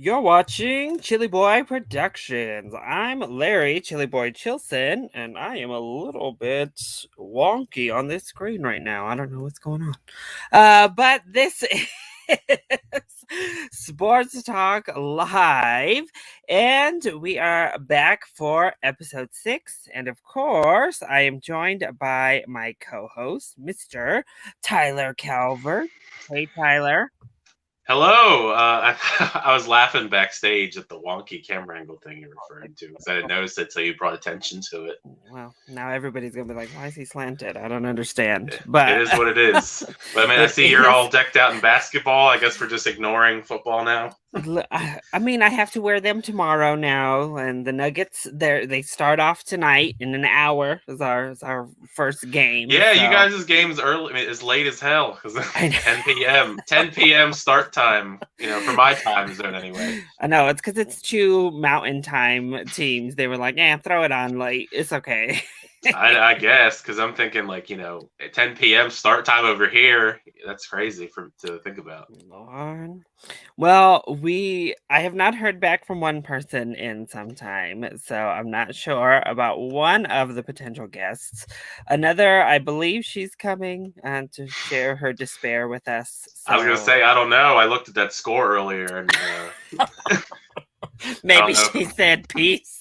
You're watching Chillyboy Productions. I'm Larry Chillyboy Chilson, and I am a little bit wonky on this screen right now. I don't know what's going on. But this is Sports Talk Live, and we are back for episode 6. And of course, I am joined by my co-host, Mr. Tyler Calvert. Hey, Tyler. Hello. I was laughing backstage at the wonky camera angle thing you're referring to because I didn't notice it until you brought attention to it. Well, now everybody's gonna be like, "Why is he slanted?" I don't understand, It but is what it is. But I mean, I it see you're is. all decked out in basketball. I guess we're just ignoring football now. I mean, I have to wear them tomorrow now, and the Nuggets they start off tonight in an hour. Is our first game. Yeah, you So guys' game's early. I mean, it's late as hell because I 10 p.m. 10 p.m. start time. For my time zone anyway. I know it's because it's 2 Mountain Time teams. They were like, "Yeah, throw it on late. It's okay." I guess because I'm thinking at 10 p.m. start time over here. That's crazy to think about. Lord. Well, I have not heard back from one person in some time, so I'm not sure about one of the potential guests. Another, I believe she's coming to share her despair with us. I was gonna say I don't know. I looked at that score earlier, and maybe I don't know. she said peace.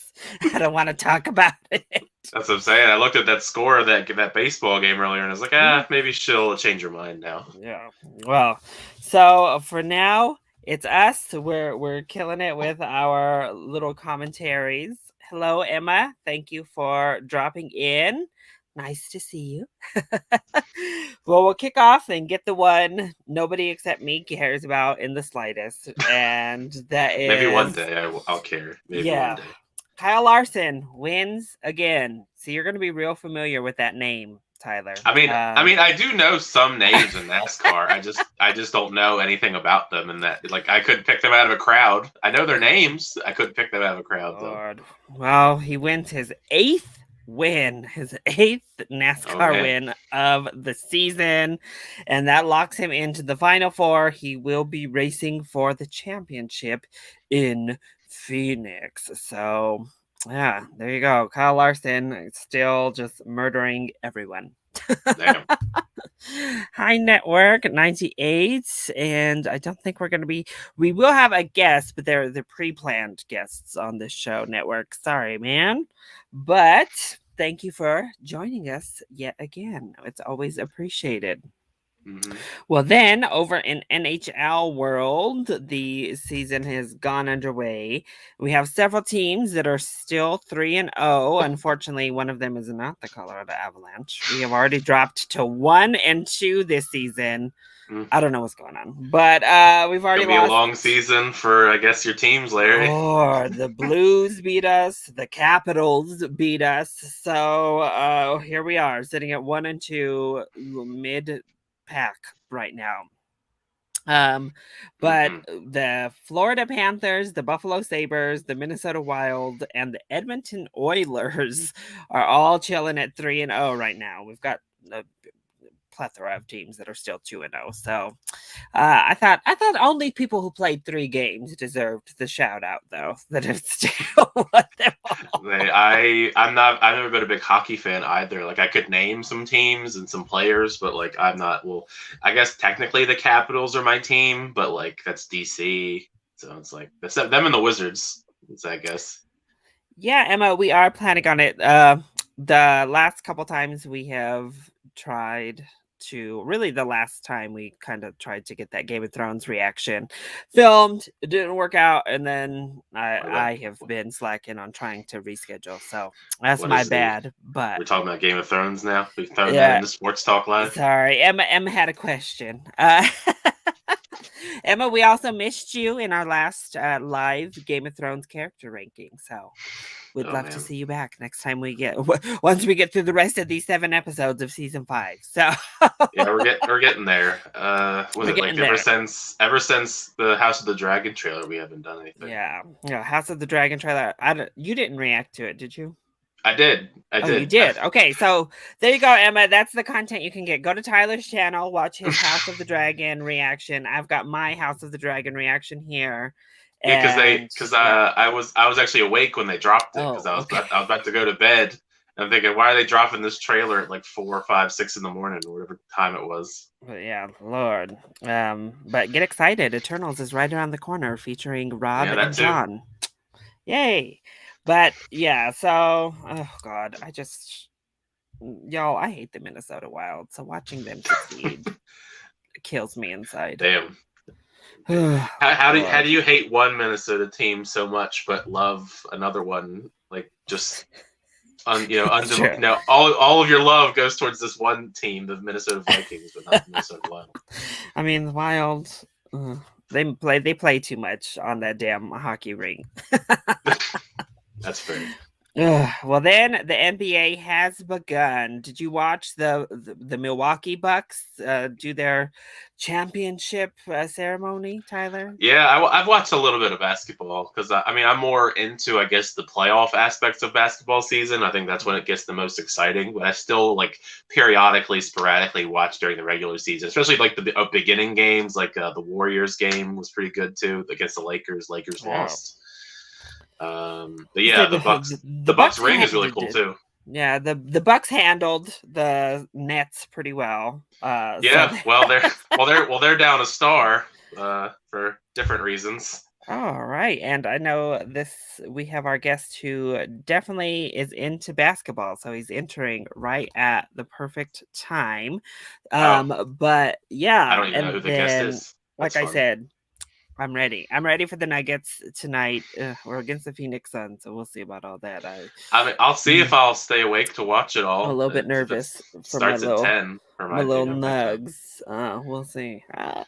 I don't want to talk about it. That's what I'm saying. I looked at that score of that baseball game earlier, and I was like, maybe she'll change her mind now. Yeah. Well, so for now, it's us. We're killing it with our little commentaries. Hello, Emma. Thank you for dropping in. Nice to see you. Well, we'll kick off and get the one nobody except me cares about in the slightest, and that is maybe one day I'll care. Maybe one day. Kyle Larson wins again. So you're going to be real familiar with that name, Tyler. I mean, I do know some names in NASCAR. I just don't know anything about them, and that I couldn't pick them out of a crowd. I know their names. I couldn't pick them out of a crowd, though. Well, he wins his 8th NASCAR win of the season, and that locks him into the Final Four. He will be racing for the championship in Phoenix. So, yeah, there you go. Kyle Larson still just murdering everyone. Damn. Hi, Network 98. And I don't think we will have a guest, but they're pre-planned guests on this show, Network. Sorry, man. But thank you for joining us yet again. It's always appreciated. Mm-hmm. Well, then over in NHL world, the season has gone underway. We have several teams that are still 3-0. Unfortunately, one of them is not the Colorado Avalanche. We have already dropped to 1-2 this season. I don't know what's going on, but we've already lost. It'll be a long season for, I guess, your teams, Larry. Oh, the Blues beat us. The Capitals beat us. So here we are, sitting at 1-2, mid-pack right now. But the Florida Panthers, the Buffalo Sabres, the Minnesota Wild, and the Edmonton Oilers are all chilling at 3-0 right now. We've got a plethora of teams that are still 2-0. So I thought only people who played 3 games deserved the shout out, though. That it's still what them all. I've never been a big hockey fan either. I could name some teams and some players, but I'm not. Well, I guess technically the Capitals are my team, but that's DC. So it's that's them and the Wizards. I guess. Yeah, Emma, we are planning on it. The last couple times we have tried to the last time we kind of tried to get that Game of Thrones reaction filmed. It didn't work out, and then I have been slacking on trying to reschedule, so that's my bad. But we're talking about Game of Thrones now. We've thrown that into Sports Talk Live. Sorry, Emma had a question. Emma, we also missed you in our last live Game of Thrones character ranking, so we'd love to see you back next time once we get through the rest of these 7 episodes of season 5. So yeah, we're getting there. Ever since the House of the Dragon trailer, we haven't done anything. Yeah, House of the Dragon trailer. You didn't react to it, did you? I did. You did. Okay, so there you go, Emma. That's the content you can get. Go to Tyler's channel, watch his House of the Dragon reaction. I've got my House of the Dragon reaction here. Yeah, And because yeah. I was actually awake when they dropped it because Oh, okay. I was about to go to bed. And I'm thinking, why are they dropping this trailer at like 4, 5, 6 in the morning or whatever time it was? But yeah, Lord. But get excited. Eternals is right around the corner featuring Rob Yeah, that and too. John. Yay. But yeah, so oh god, y'all, I hate the Minnesota Wild. So watching them succeed kills me inside. Damn. Oh, How Lord. do you hate one Minnesota team so much but love another one? Like just It's true. all of your love goes towards this one team, the Minnesota Vikings, but not the Minnesota Wild. I mean, the Wild, uh, they play too much on that damn hockey rink. That's fair. Ugh, well, then the NBA has begun. Did you watch the Milwaukee Bucks do their championship ceremony, Tyler? Yeah, I've watched a little bit of basketball because I mean I'm more into I guess the playoff aspects of basketball season. I think that's when it gets the most exciting. But I still like periodically, sporadically watch during the regular season, especially like the beginning games. Like the Warriors game was pretty good too against the Lakers. Lakers Oh, lost. But say yeah, the the Bucks Bucks ring is really handled cool it. too. Yeah, the Bucks handled the Nets pretty well. So Yeah, they're down a star for different reasons. all right, and I know this. We have our guest who definitely is into basketball, so he's entering right at the perfect time. Oh, But I yeah, don't even know who and the guest then, is. That's like I fun. said, I'm ready. I'm ready for the Nuggets tonight. We're against the Phoenix Suns, so we'll see about all that. I mean, I'll see if I'll stay awake to watch it I'm a all. little bit If it nervous for starts at 10 for my little my time. nugs. We'll see.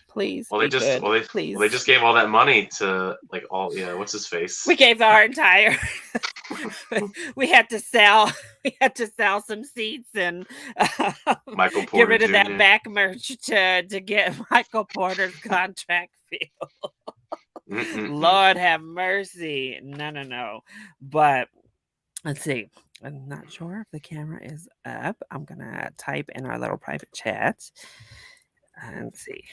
Please Well, be good. they Please. just gave all that money to like all what's his We face? gave our entire we had to sell some seats and Michael get Porter rid of that Jr. back merch to get Michael Porter's contract filled. Mm-mm-mm. Lord have mercy. No. But let's see. I'm not sure if the camera is up. I'm gonna type in our little private chat and see.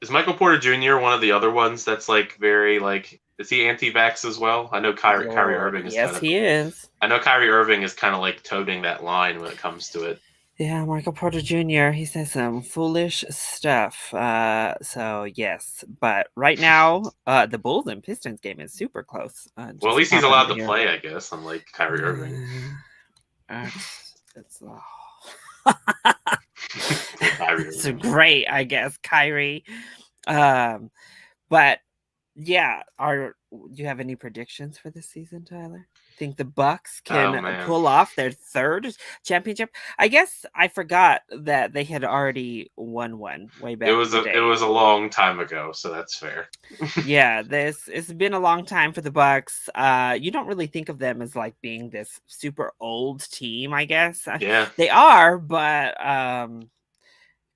Is Michael Porter Jr. one of the other ones that's like very like is he anti-vax as well? I know Kyrie Lord, Irving is kind yes, of he is. I know Kyrie Irving is kind of like toting that line when it comes to it. Yeah, Michael Porter Jr. He says some foolish stuff. So yes, but right now, the Bulls and Pistons game is super close. Well, at Just least he's popping allowed over to here. play, I guess, unlike Kyrie Irving. It's Poor Kyrie it's Irving. great, I guess, Kyrie. Um, but yeah, do you have any predictions for this season, Tyler? Think the Bucks Oh can man. pull off their third championship? I guess I forgot that they had already won one way back in the It day. was a long time ago, so that's fair. Yeah, this it's been a long time for the Bucks. You don't really think of them as like being this super old team, I guess. Yeah. They are, but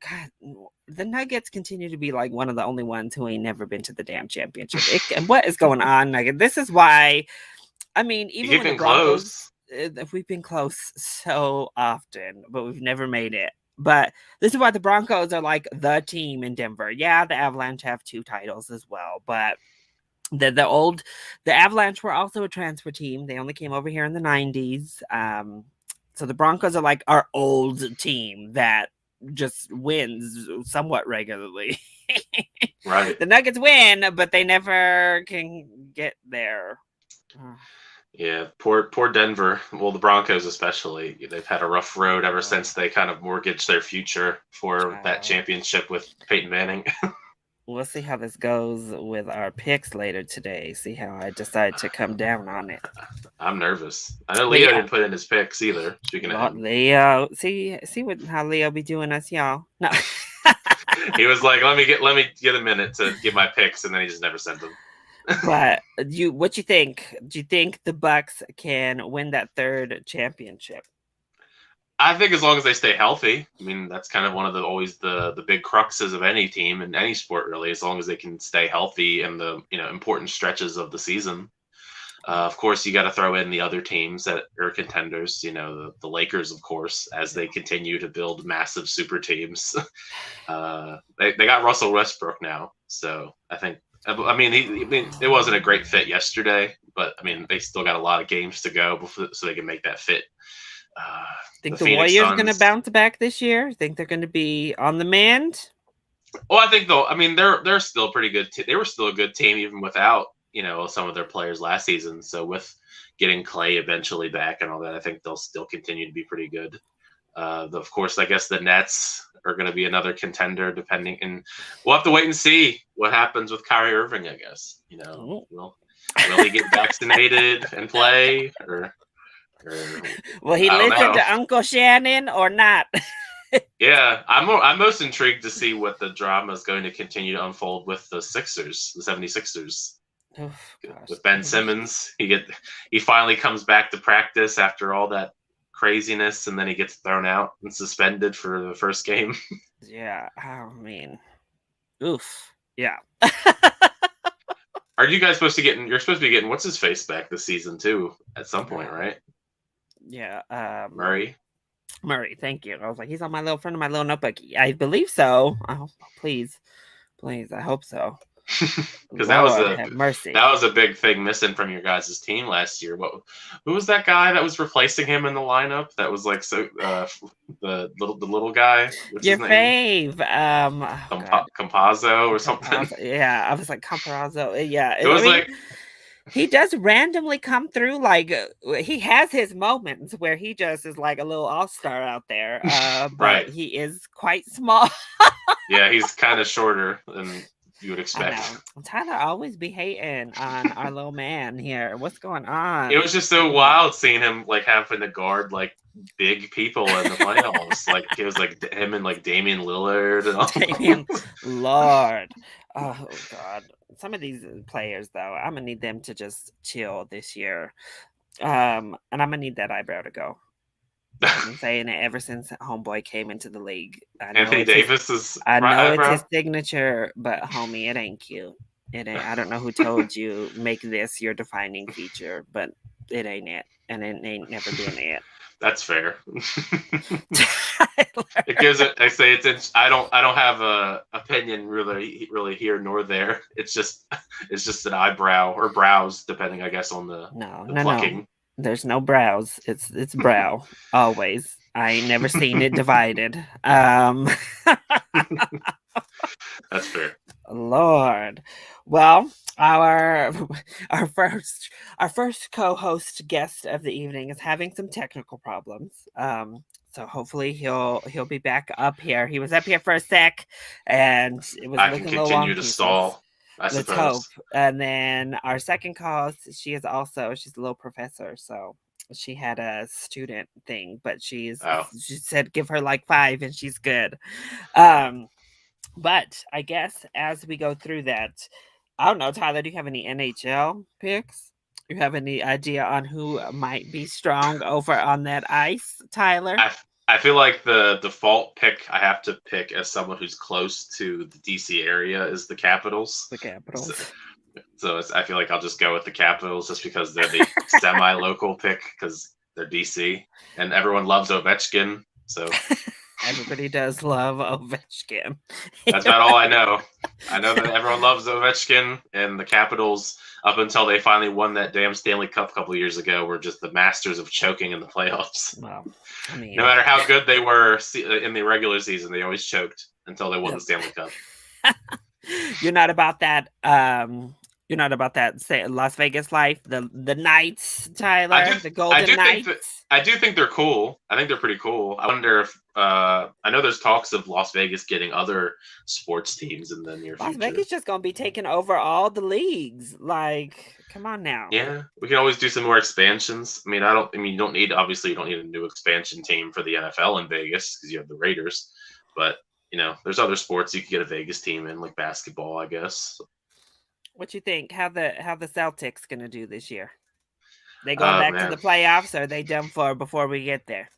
God, the Nuggets continue to be like one of the only ones who ain't never been to the damn championship. What is going on, Nugget? This is why. I mean, You even keep when the getting Broncos, close. we've been close so often, but we've never made it. But this is why the Broncos are like the team in Denver. Yeah, the Avalanche have 2 titles as well, but the Avalanche were also a transfer team. They only came over here in the 90s. So the Broncos are like our old team that just wins somewhat regularly. Right. The Nuggets win, but they never can get there. Yeah, poor Denver. Well, the Broncos especially. They've had a rough road ever since they kind of mortgaged their future for that championship with Peyton Manning. We'll see how this goes with our picks later today. See how I decide to come down on it. I'm nervous. I know But Leo yeah, didn't put in his picks either. Speaking of him, Leo, see how Leo be doing us, y'all. No. he was like, let me get a minute to get my picks," and then he just never sent them. But what you think? Do you think the Bucks can win that third championship? I think as long as they stay healthy. I mean, that's kind of one of the always the big cruxes of any team in any sport, really. As long as they can stay healthy in the important stretches of the season. Of course, you got to throw in the other teams that are contenders. The Lakers, of course, as they continue to build massive super teams. They got Russell Westbrook now, so I think. I mean, it wasn't a great fit yesterday, but I mean, they still got a lot of games to go so they can make that fit. Think the Warriors are going to bounce back this year? Think they're going to be on the mend? Well, I think though. I mean, they're still pretty good. They were still a good team even without some of their players last season. So with getting Clay eventually back and all that, I think they'll still continue to be pretty good. Of course, I guess the Nets are going to be another contender, depending, and we'll have to wait and see what happens with Kyrie Irving. I guess will he get vaccinated and play, or will he listen to Uncle Shannon or not? Yeah, I'm most intrigued to see what the drama is going to continue to unfold with the 76ers. Oh, with Ben Simmons, he finally comes back to practice after all that craziness, and then he gets thrown out and suspended for the first game. Yeah, I mean, oof. Yeah. Are you guys supposed to You're supposed to be getting what's his face back this season too at some point, right? Yeah. Murray, thank you. I was like, he's on my little friend of my little notebook. I believe so. Oh, please, I hope so. Because that was a big thing missing from your guys' team last year. Who was that guy that was replacing him in the lineup? That was like the little guy. What's your fave, Campazzo or something. Yeah, I was like Campazzo. Yeah, it was like. He does randomly come through, like he has his moments where he just is like a little all-star out there. But right. He is quite small. Yeah, he's kind of shorter than you would expect. Tyler always be hating on our little man here. What's going on? It was just so wild seeing him like having to guard like big people in the playoffs. Like it was like him and like Damian Lillard and all. Damian Lillard. Oh God. Some of these players, though, I'm gonna need them to just chill this year, and I'm gonna need that eyebrow to go. I've been saying it ever since Homeboy came into the league. Anthony Davis is. I know it's his signature, but homie, it ain't cute. It ain't. I don't know who told you make this your defining feature, but it ain't it, and it ain't never been it. That's fair. It gives it. I say it's. I don't have a opinion really here nor there. It's just an eyebrow or brows, depending, I guess, on the plucking. No. There's no brows. It's brow always. I ain't never seen it divided. That's fair. Lord. Well, our first co-host guest of the evening is having some technical problems. So hopefully he'll be back up here. He was up here for a sec, and it was looking a little wonky. Continue to stall. I suppose. Let's hope. And then our second co-host, she's a little professor, so she had a student thing, but she said give her like 5 and she's good. But I guess as we go through that, I don't know, Tyler, do you have any NHL picks? You have any idea on who might be strong over on that ice, Tyler? I feel like the default pick I have to pick as someone who's close to the DC area is the Capitals. The Capitals. So I feel like I'll just go with the Capitals just because they're the semi-local pick because they're DC and everyone loves Ovechkin. So everybody does love Ovechkin. That's about all I know. I know that everyone loves Ovechkin, and the Capitals, up until they finally won that damn Stanley Cup a couple of years ago, were just the masters of choking in the playoffs. Well, I mean, no matter how good they were in the regular season, they always choked until they won the Stanley Cup. You're not about that. You're not about that Las Vegas life, the Knights, Tyler, the Golden Knights. I do think they're cool. I think they're pretty cool. I wonder if I know there's talks of Las Vegas getting other sports teams in the near future. Las Vegas just gonna be taking over all the leagues. Like, come on now. Yeah, we can always do some more expansions. I mean, you don't need a new expansion team for the NFL in Vegas because you have the Raiders. But there's other sports you could get a Vegas team in, like basketball, I guess. What you think? How the Celtics gonna do this year? They going back to the playoffs, or are they done for before we get there?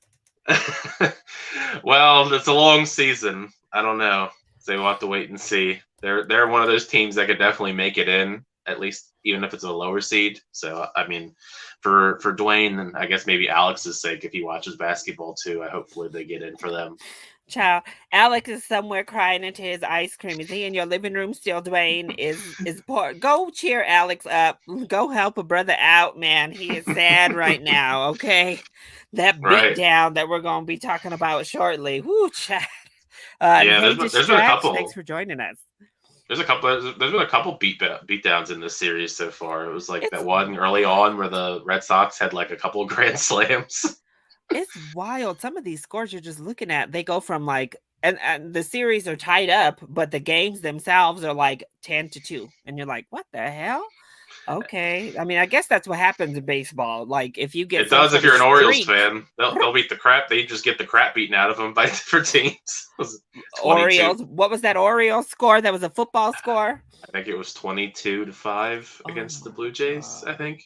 Well, it's a long season. I don't know. So we'll have to wait and see. They're one of those teams that could definitely make it in at least, even if it's a lower seed. So I mean, for Dwayne and I guess maybe Alex's sake, if he watches basketball too, hopefully they get in for them. Child, Alex is somewhere crying into his ice cream. Is he in your living room still? Dwayne is poor. Go cheer Alex up. Go help a brother out, man. He is sad right now. Okay, that beat down that we're gonna be talking about shortly. Whoo, chat. Yeah, hey, there's been a couple. Thanks for joining us. There's been a couple beat downs in this series so far. It was like that one early on where the Red Sox had like a couple of grand slams. It's wild. Some of these scores you're just looking at, they go from like, and the series are tied up, but the games themselves are like 10-2. And you're like, what the hell? Okay. I mean, I guess that's what happens in baseball. Like, if you get it does if you're an Orioles fan, they'll beat the crap. They just get the crap beaten out of them by different teams. Orioles. What was that Orioles score? That was a football score. I think it was 22-5 against the Blue Jays. I think, if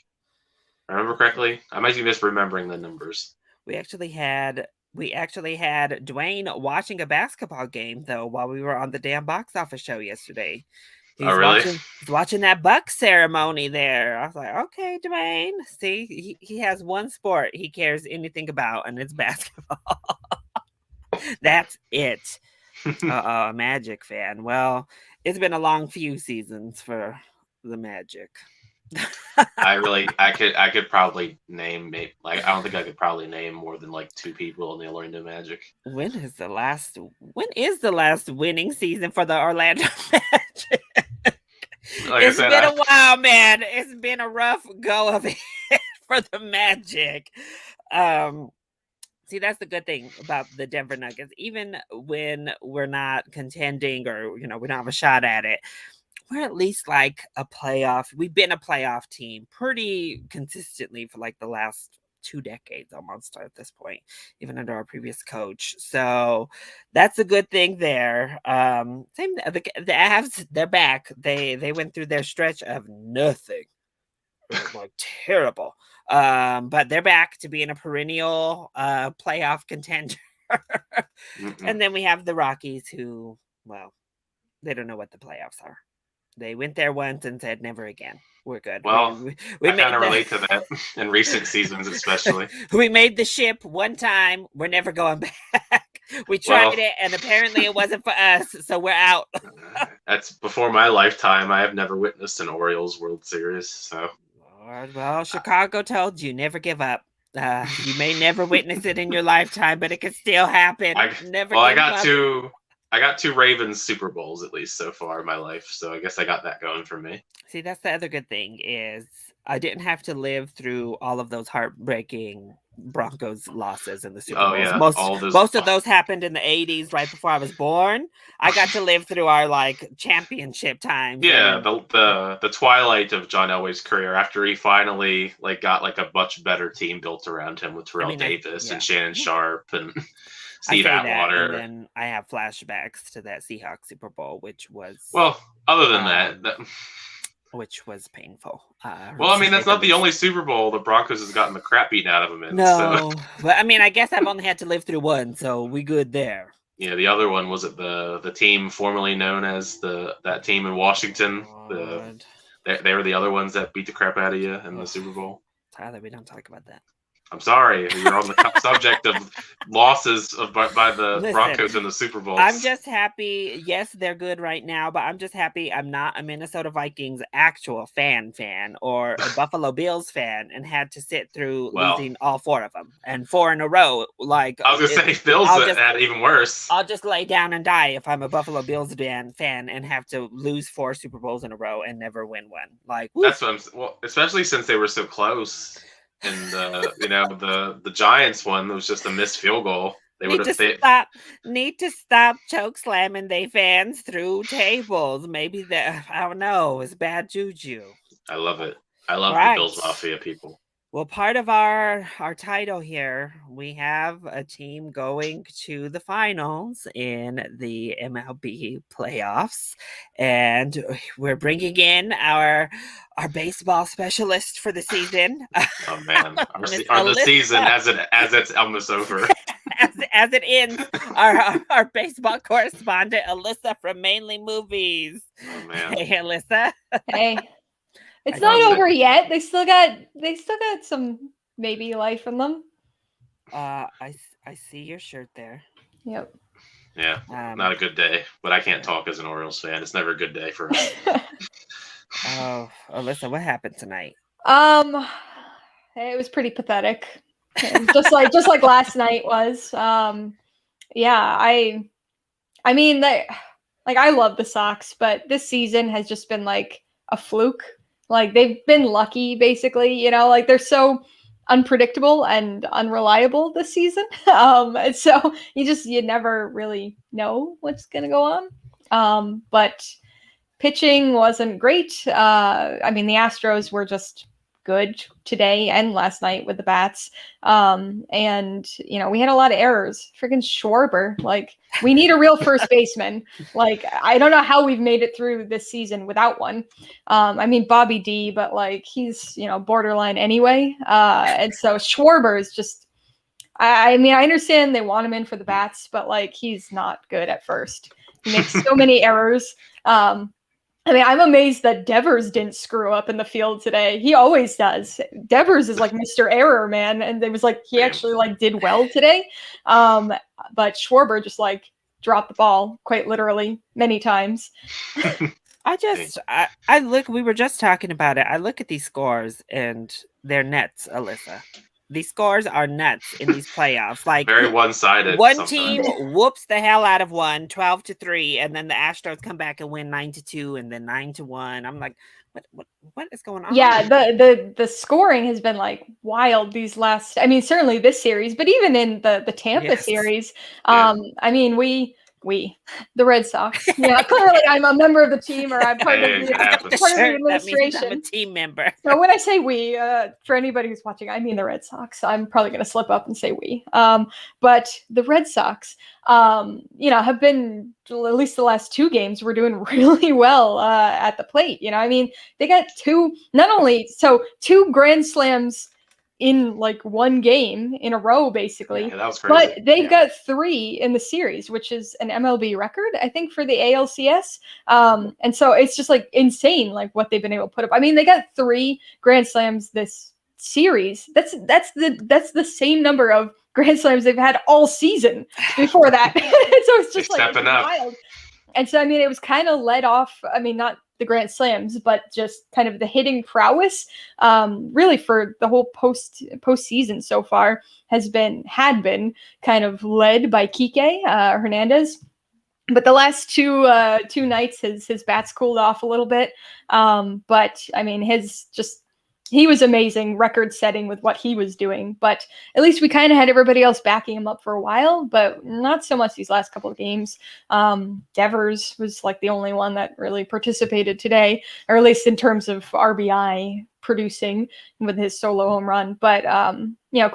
I remember correctly. I might be misremembering the numbers. We actually had Dwayne watching a basketball game though while we were on the damn box office show yesterday. He's watching that Buck ceremony there. I was like, okay, Dwayne. See, he has one sport he cares anything about, and it's basketball. That's it. A Magic fan. Well, it's been a long few seasons for the Magic. I could probably name I don't think I could probably name more than like 2 people in the Orlando Magic. When is the last winning season for the Orlando Magic? It's been a while, man. It's been a rough go of it for the Magic. See, that's the good thing about the Denver Nuggets. Even when we're not contending or we don't have a shot at it, we're at least like a playoff. We've been a playoff team pretty consistently for like the last 2 decades almost at this point, even under our previous coach. So that's a good thing there. Same the Avs, they're back. They went through their stretch of nothing. Like terrible. But they're back to being a perennial playoff contender. And then we have the Rockies who, well, they don't know what the playoffs are. They went there once and said never again. We're good. Well, we kind of relate to that in recent seasons, especially. We made the ship one time. We're never going back. We tried it, and apparently it wasn't for us, so we're out. That's before my lifetime. I have never witnessed an Orioles World Series. So, Lord, well, Chicago told you never give up. You may never witness it in your lifetime, but it can still happen. I got 2 Ravens Super Bowls at least so far in my life, so I guess I got that going for me. See, that's the other good thing is I didn't have to live through all of those heartbreaking Broncos losses in the Super Bowls. Yeah. Most of those happened in the 80s, right before I was born. I got to live through our like championship times. Yeah, the twilight of John Elway's career after he finally like got like a much better team built around him with Terrell Davis and Shannon Sharp and Steve Atwater. And then I have flashbacks to that Seahawks Super Bowl, which was other than that which was painful. I mean, that's not the only Super Bowl the Broncos has gotten the crap beaten out of them in. No, but I mean, I guess I've only had to live through one, so we good there. Yeah, the other one was the team formerly known as that team in Washington. They were the other ones that beat the crap out of you in the Super Bowl. Tyler, we don't talk about that. I'm sorry, you're on the subject of losses by the Broncos in the Super Bowl. I'm just happy. Yes, they're good right now, but I'm just happy I'm not a Minnesota Vikings actual fan or a Buffalo Bills fan and had to sit through losing all 4 of them and 4 in a row. Like I was gonna say, Bills had even worse. I'll just lay down and die if I'm a Buffalo Bills fan and have to lose 4 Super Bowls in a row and never win one. Like that's what especially since they were so close. And the Giants one was just a missed field goal. They would have need to stop choke slamming they fans through tables. Maybe that I don't know. It's bad juju. I love it. I love the Bills Mafia people. Well, part of our title here, we have a team going to the finals in the MLB playoffs, and we're bringing in our baseball specialist for the season. Oh man, the season as it's almost over. as it ends, our baseball correspondent Alyssa from Mainly Movies. Oh man, hey Alyssa. Hey. It's not over yet. They still got some maybe life in them. I see your shirt there. Yep. Yeah, not a good day, but I can't talk as an Orioles fan. It's never a good day for us. Oh, Alyssa, what happened tonight? It was pretty pathetic. just like last night was. Yeah, I mean that, like, I love the Sox, but this season has just been like a fluke. Like, they've been lucky, basically. You know, like, they're so unpredictable and unreliable this season. And so you never really know what's gonna go on. But pitching wasn't great. I mean, the Astros were just good today and last night with the bats. And, we had a lot of errors. Freaking Schwarber. Like, we need a real first baseman. Like, I don't know how we've made it through this season without one. I mean, Bobby D, but, like, he's, borderline anyway. And so Schwarber is just, I mean, I understand they want him in for the bats, but, like, he's not good at first. He makes so many errors. I mean, I'm amazed that Devers didn't screw up in the field today. He always does. Devers is like Mr. Error, man. And it was like, he actually like did well today. But Schwarber just like dropped the ball quite literally many times. I look, we were just talking about it. I look at these scores and they're nets, Alyssa. These scores are nuts in these playoffs. Like, very one-sided. One sometimes. team whoops the hell out of one, 12-3, and then the Astros come back and win 9-2, and then 9-1. I'm like, what is going on? Yeah, the scoring has been like wild these last. I mean, certainly this series, but even in the Tampa series. I mean, the Red Sox. Yeah, clearly I'm a member of the team, or I'm part of the administration. I'm a team member. So when I say we, for anybody who's watching, I mean the Red Sox. I'm probably going to slip up and say we. But the Red Sox, have been, at least the last two games, we're doing really well at the plate. I mean, they got two grand slams in like one game in a row, basically. Yeah, that was crazy. But they've got three in the series, which is an MLB record, I think, for the ALCS. And so it's just like insane, like what they've been able to put up. I mean, they got 3 grand slams this series. That's the same number of grand slams they've had all season before that. So it's just like wild. And so, I mean, it was kind of led off. I mean, not the grand slams, but just kind of the hitting prowess, really for the whole postseason so far had been kind of led by Kike Hernandez. But the last two nights, his bats cooled off a little bit. But I mean, he was amazing, record-setting with what he was doing. But at least we kind of had everybody else backing him up for a while, but not so much these last couple of games. Devers was like the only one that really participated today, or at least in terms of RBI producing with his solo home run. But,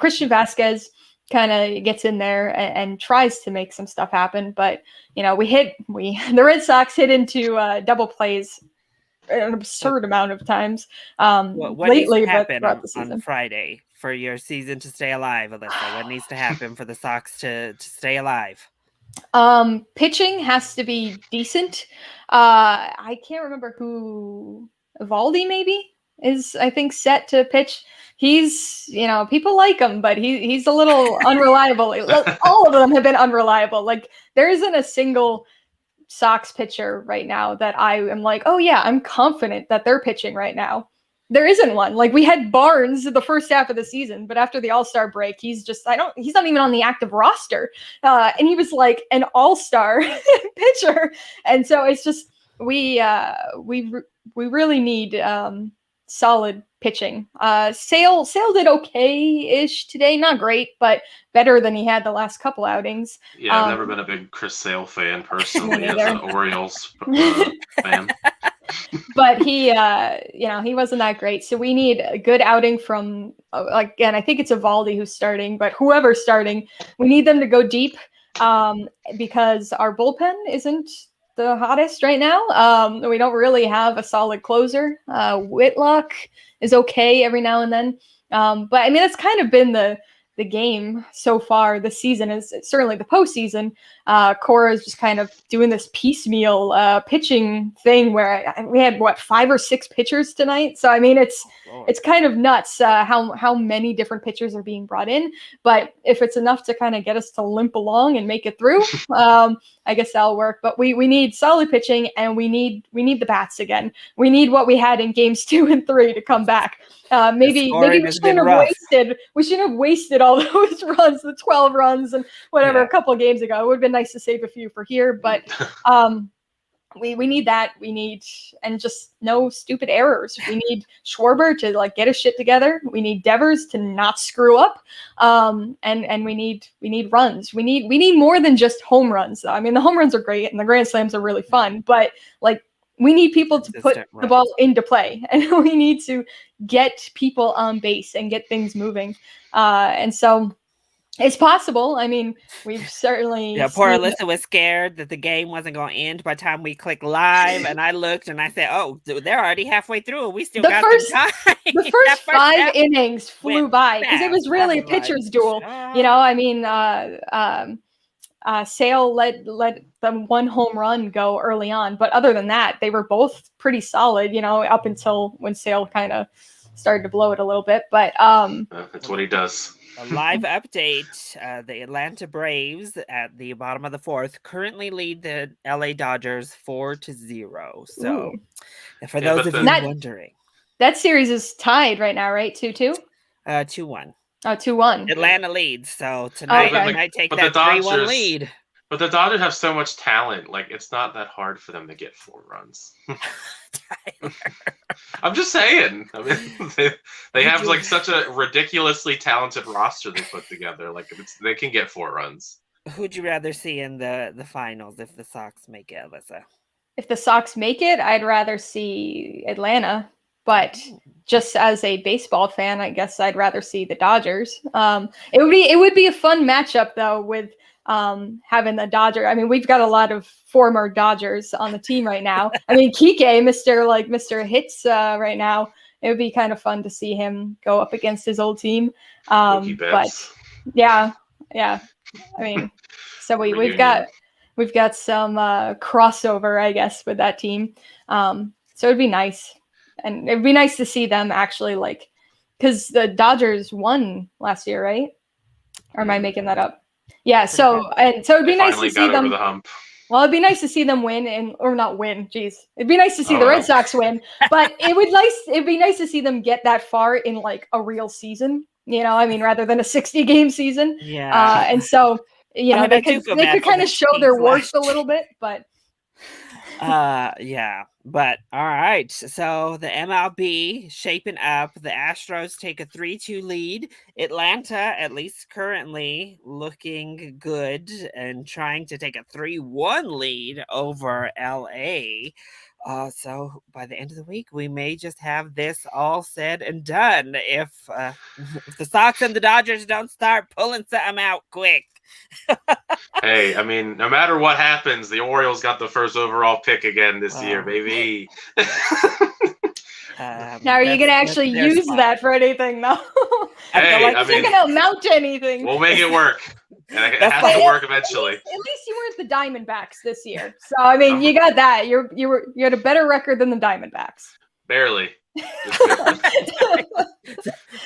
Christian Vasquez kind of gets in there and tries to make some stuff happen. But, the Red Sox hit into double plays an absurd amount of times what lately, needs to happen throughout the season. On Friday for your season to stay alive, Alyssa? What needs to happen for the Sox to stay alive? Pitching has to be decent. I can't remember who, Evaldi maybe is, I think, set to pitch. He's, people like him, but he's a little unreliable. All of them have been unreliable. Like, there isn't a single Sox pitcher right now that I am like, oh yeah, I'm confident that they're pitching right now. There isn't one. Like, we had Barnes the first half of the season, but after the All-Star break, he's not even on the active roster. And he was like an All-Star pitcher. And so it's just, we really need solid pitching. Sale did okay-ish today. Not great, but better than he had the last couple outings. Yeah, I've never been a big Chris Sale fan personally as an Orioles fan. But he wasn't that great. So we need a good outing from, again, I think it's Evaldi who's starting, but whoever's starting, we need them to go deep because our bullpen isn't the hottest right now. We don't really have a solid closer. Whitlock is okay every now and then. But I mean, it's kind of been the game so far this season, is certainly the postseason. Cora is just kind of doing this piecemeal pitching thing where we had 5 or 6 pitchers tonight. So I mean, it's kind of nuts how many different pitchers are being brought in. But if it's enough to kind of get us to limp along and make it through, I guess that'll work. But we need solid pitching, and we need the bats again. We need what we had in games 2 and 3 to come back. Maybe we shouldn't have wasted all those runs, the 12 runs and whatever a couple of games ago. It would have been nice to save a few for here, but we need that. We need, and just no stupid errors. We need Schwarber to like get his shit together. We need Devers to not screw up. And we need runs. We need more than just home runs though. I mean, the home runs are great and the grand slams are really fun, but like we need people to put the ball into play, and we need to get people on base and get things moving. And so it's possible. I mean, we've certainly. Yeah, poor Alyssa was scared that the game wasn't going to end by the time we clicked live, and I looked and I said, "Oh, they're already halfway through, and we still got some time." The first 5 innings flew by because it was really a pitcher's duel. You know, I mean, Sale let them 1 home run go early on, but other than that, they were both pretty solid. You know, up until when Sale kind of started to blow it a little bit, but that's what he does. A live update, the Atlanta Braves at the bottom of the 4th currently lead the LA Dodgers 4-0. So for those of you wondering. That series is tied right now, right? 2-2? 2-1. Oh, 2-1. Atlanta leads, so tonight they might take that 3-1 lead. But the Dodgers have so much talent, like it's not that hard for them to get 4 runs. I'm just saying. I mean, they have like such a ridiculously talented roster they put together. Like they can get 4 runs. Who'd you rather see in the finals if the Sox make it, Alyssa? If the Sox make it, I'd rather see Atlanta. But just as a baseball fan, I guess I'd rather see the Dodgers. It would be a fun matchup though with having the Dodger. I mean, we've got a lot of former Dodgers on the team right now. I mean, Kike, Mr. Hits right now. It would be kind of fun to see him go up against his old team. But yeah. I mean, so we've got some crossover, I guess, with that team. So it'd be nice. And it'd be nice to see them actually like, because the Dodgers won last year, right? Or am I making that up? Yeah. So it'd be nice to see them. Over the hump. Well, it'd be nice to see them win or not win. Jeez, it'd be nice to see the Red Sox win, but it'd be nice to see them get that far in like a real season. You know, I mean, rather than a 60-game season. Yeah. And so they could kind of show their worth a little bit, but. Yeah, but all right. So the MLB shaping up. The Astros take a 3-2 lead. Atlanta, at least currently, looking good and trying to take a 3-1 lead over LA. So by the end of the week, we may just have this all said and done if the Sox and the Dodgers don't start pulling something out quick. Hey, I mean, no matter what happens, the Orioles got the first overall pick again this year, baby. Now, are you going to actually use that for anything, though? Hey, it's not going to amount to anything. We'll make it work. And it has to work eventually. At least you weren't the Diamondbacks this year. So, I mean, you got that. You had a better record than the Diamondbacks. Barely.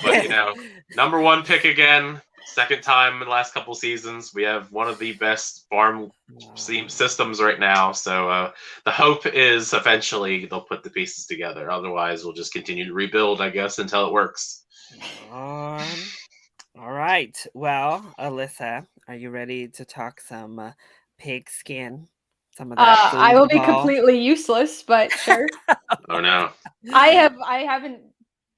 But, number 1 pick again. Second time in the last couple seasons. We have one of the best farm systems right now. So the hope is eventually they'll put the pieces together. Otherwise, we'll just continue to rebuild, I guess, until it works. All right. Well, Alyssa, are you ready to talk some pig skin? Some of that I will be completely useless, but sure. Oh, no. I haven't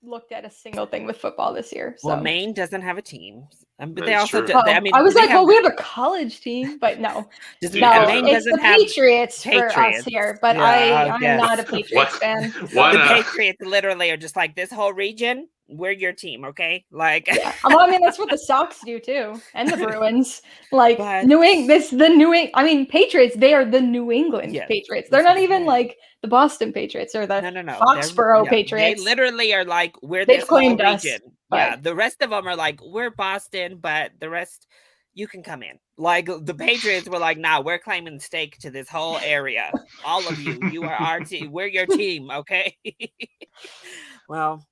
looked at a single thing with football this year. So. Well, Maine doesn't have a team. But they also, I mean, I was like, we have a college team, but no. It's the Patriots for us here, but I'm not a Patriots fan. The Patriots literally are just like, this whole region, we're your team, okay? Like, well, I mean, that's what the Sox do too, and the Bruins. Like Patriots. They are the New England Patriots. They're not even like the Boston Patriots or the Foxborough Patriots. They literally are like, we're this whole region. Yeah, the rest of them are like, we're Boston, but the rest, you can come in. Like the Patriots were like, nah, we're claiming stake to this whole area. All of you, you are our team. We're your team, okay? Well,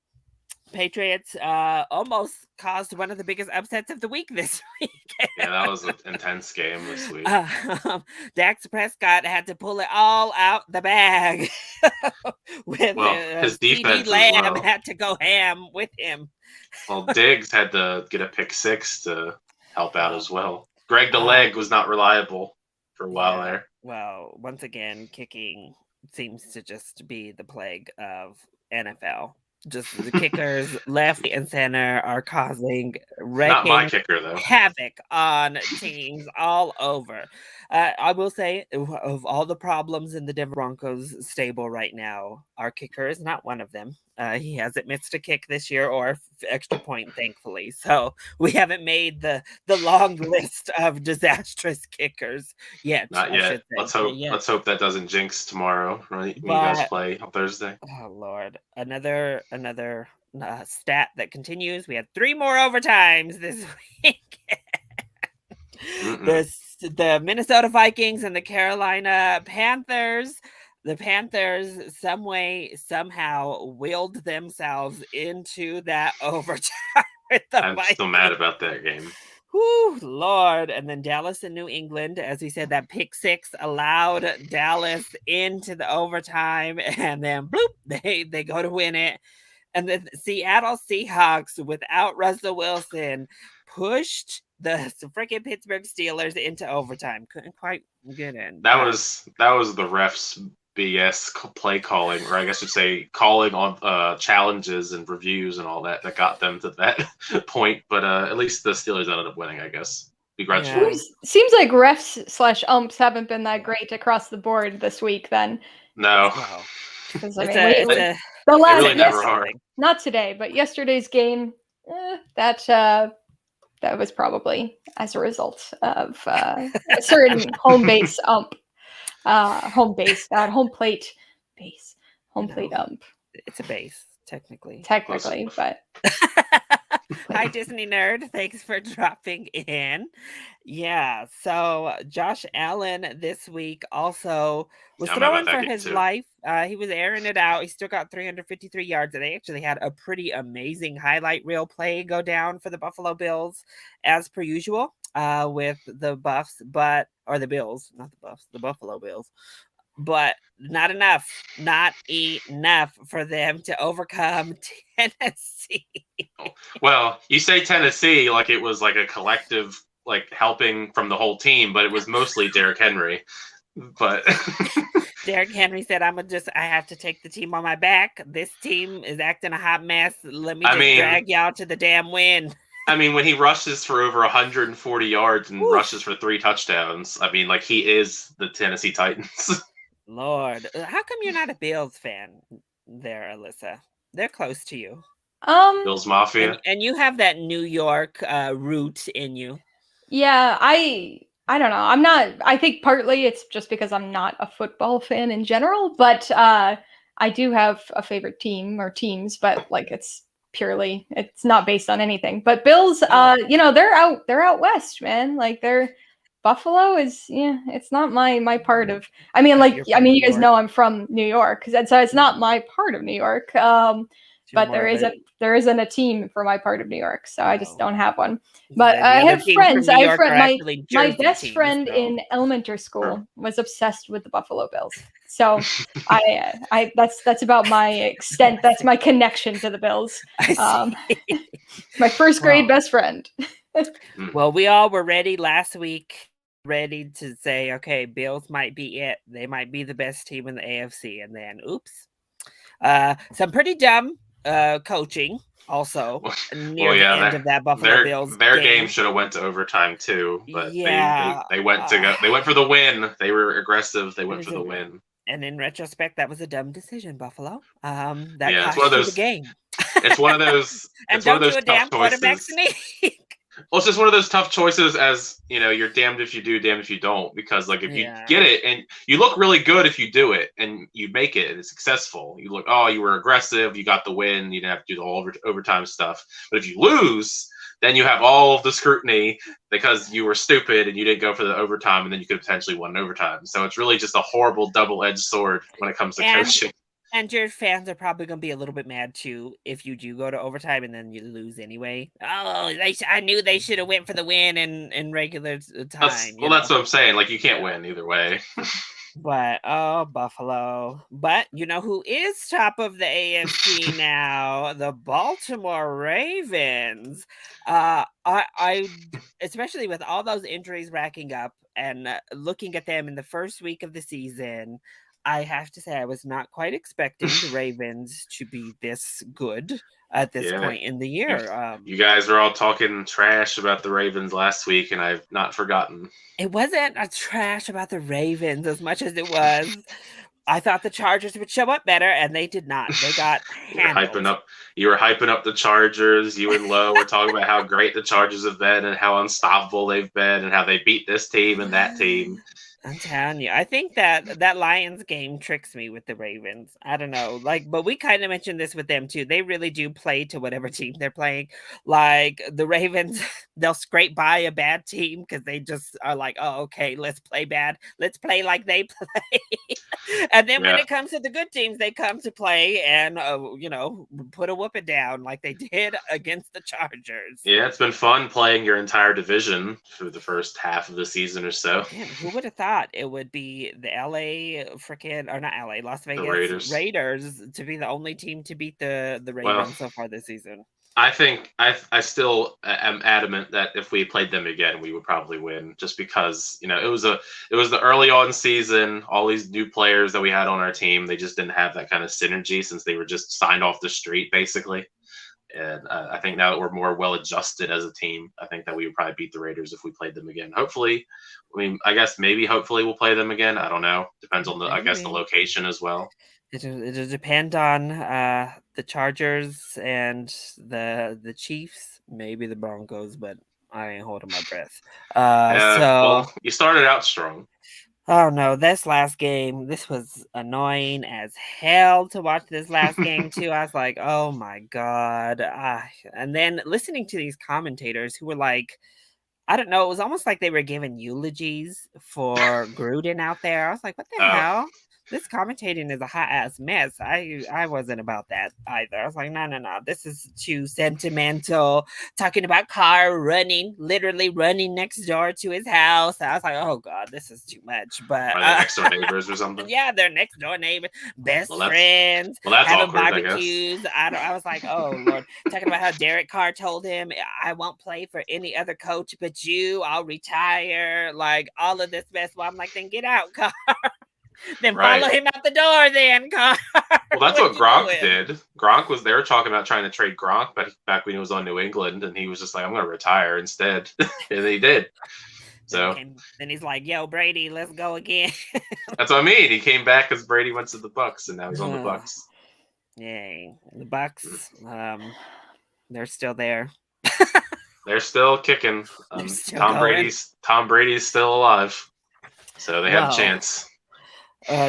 Patriots almost caused one of the biggest upsets of the week this week. Yeah, that was an intense game this week. Dax Prescott had to pull it all out the bag. With his defense Lamb had to go ham with him. Well, Diggs had to get a pick 6 to help out as well. Greg the Leg was not reliable for a while there. Well, once again, kicking seems to just be the plague of NFL. Just the kickers left and center are causing not my kicker though havoc on teams all over. I will say, of all the problems in the Denver Broncos stable right now, our kicker is not one of them. He hasn't missed a kick this year or extra point, thankfully. So we haven't made the long list of disastrous kickers yet. Not yet. Let's hope that doesn't jinx tomorrow, right? When you guys play on Thursday. Oh Lord! Another stat that continues. We had 3 more overtimes this week. The Minnesota Vikings and the Carolina Panthers. The Panthers, some way, somehow, willed themselves into that overtime. I'm still mad about that game. Whew, Lord. And then Dallas and New England, as we said, that pick 6 allowed Dallas into the overtime. And then, bloop, they go to win it. And the Seattle Seahawks, without Russell Wilson, pushed the freaking Pittsburgh Steelers into overtime. Couldn't quite get in. That was the refs' BS play calling, or I guess you'd say calling on challenges and reviews and all that got them to that point. But at least the Steelers ended up winning, I guess. Congratulations. Yeah. Seems like refs/umps haven't been that great across the board this week. Then no. Because the last really never are. Not today, but yesterday's game, that was probably as a result of a certain home base ump, home plate ump. It's a base, technically, but. Hi, Disney nerd. Thanks for dropping in. Yeah, so Josh Allen this week also was throwing for his life. He was airing it out. He still got 353 yards, and they actually had a pretty amazing highlight reel play go down for the Buffalo Bills, as per usual, with the Buffs, or the Bills, not the Buffs, the Buffalo Bills. But not enough for them to overcome Tennessee. Well, you say Tennessee like it was like a collective, like helping from the whole team, but it was mostly Derrick Henry. But Derrick Henry said, I have to take the team on my back. This team is acting a hot mess. Let me drag y'all to the damn win. I mean, when he rushes for over 140 yards and rushes for 3 touchdowns, I mean, like he is the Tennessee Titans. Lord, how come you're not a Bills fan there, Alyssa? They're close to you. Bills Mafia. And you have that New York root in you. Yeah, I don't know. I'm not, I think partly it's just because I'm not a football fan in general, but I do have a favorite team or teams, but like it's not based on anything. But Bills, they're out west, man. Like Buffalo is, it's not my part of. I mean, you guys know I'm from New York, so it's not my part of New York. But there isn't a team for my part of New York, so I just don't have one. But I have friends. My best friend in elementary school was obsessed with the Buffalo Bills. So that's about my extent. That's my connection to the Bills. My first grade best friend. Well, we all were ready last week. Ready to say, okay, Bills might be it. They might be the best team in the AFC. And then, oops. Some pretty dumb coaching also near the end of that Buffalo Bills their game should have went to overtime too, but they went for the win. They were aggressive. They went for the win. And in retrospect, that was a dumb decision, Buffalo. That cost you the game. It's one of those. And don't do a damn quarterback sneak. Well, it's just one of those tough choices, as you're damned if you do, damned if you don't. Because like if you get it, and you look really good if you do it, and you make it, and it's successful. You look, you were aggressive, you got the win, you didn't have to do the whole overtime stuff. But if you lose, then you have all of the scrutiny because you were stupid and you didn't go for the overtime, and then you could potentially win overtime. So it's really just a horrible double-edged sword when it comes to coaching. And your fans are probably going to be a little bit mad too if you do go to overtime and then you lose anyway. Oh, I knew they should have went for the win in regular time. That's what I'm saying. Like, you can't win either way. But Buffalo. But you know who is top of the AFC now? The Baltimore Ravens. I especially with all those injuries racking up and looking at them in the first week of the season, I have to say I was not quite expecting the Ravens to be this good at this point in the year. You guys were all talking trash about the Ravens last week, and I've not forgotten. It wasn't a trash about the Ravens as much as it was. I thought the Chargers would show up better, and they did not. They got handled. You were hyping up the Chargers. You and Lowe were talking about how great the Chargers have been and how unstoppable they've been and how they beat this team and that team. I'm telling you, I think that Lions game tricks me with the Ravens. I don't know, but we kind of mentioned this with them too. They really do play to whatever team they're playing. Like the Ravens, they'll scrape by a bad team because they just are like, oh, okay, let's play bad. Let's play like they play. And then when it comes to the good teams, they come to play and, put a whooping down like they did against the Chargers. Yeah, it's been fun playing your entire division through the first half of the season or so. Man, who would have thought it would be the Las Vegas Raiders to be the only team to beat the Ravens so far this season? I think I still am adamant that if we played them again, we would probably win, just because it was the early on season, all these new players that we had on our team, they just didn't have that kind of synergy since they were just signed off the street basically. And I think now that we're more well adjusted as a team, I think that we would probably beat the Raiders if we played them again. Hopefully, hopefully we'll play them again. I don't know. Depends on the location as well. It'll depend on the Chargers and the Chiefs, maybe the Broncos, but I ain't holding my breath. Well, you started out strong. Oh no, this last game, this was annoying as hell to watch this last game too. I was like, oh my God. And then listening to these commentators who were like, I don't know, it was almost like they were giving eulogies for Gruden out there. I was like, what the hell? This commentating is a hot ass mess. I wasn't about that either. I was like, no. This is too sentimental. Talking about Carr literally running next door to his house. I was like, oh God, this is too much. But next door neighbors or something. Yeah, they're next door neighbors, best friends, having barbecues. I was like, oh Lord. Talking about how Derek Carr told him, I won't play for any other coach but you. I'll retire. Like all of this mess. Well, I'm like, then get out, Carr. Then follow him out the door then, Carr. Well, that's what Gronk did. They were talking about trying to trade Gronk back when he was on New England, and he was just like, I'm going to retire instead. And he did. So then he's like, yo, Brady, let's go again. That's what I mean. He came back because Brady went to the Bucs, and now he's on the Bucs. Yay. The Bucs, they're still there. They're still kicking. Tom Brady's still alive. So they have a chance.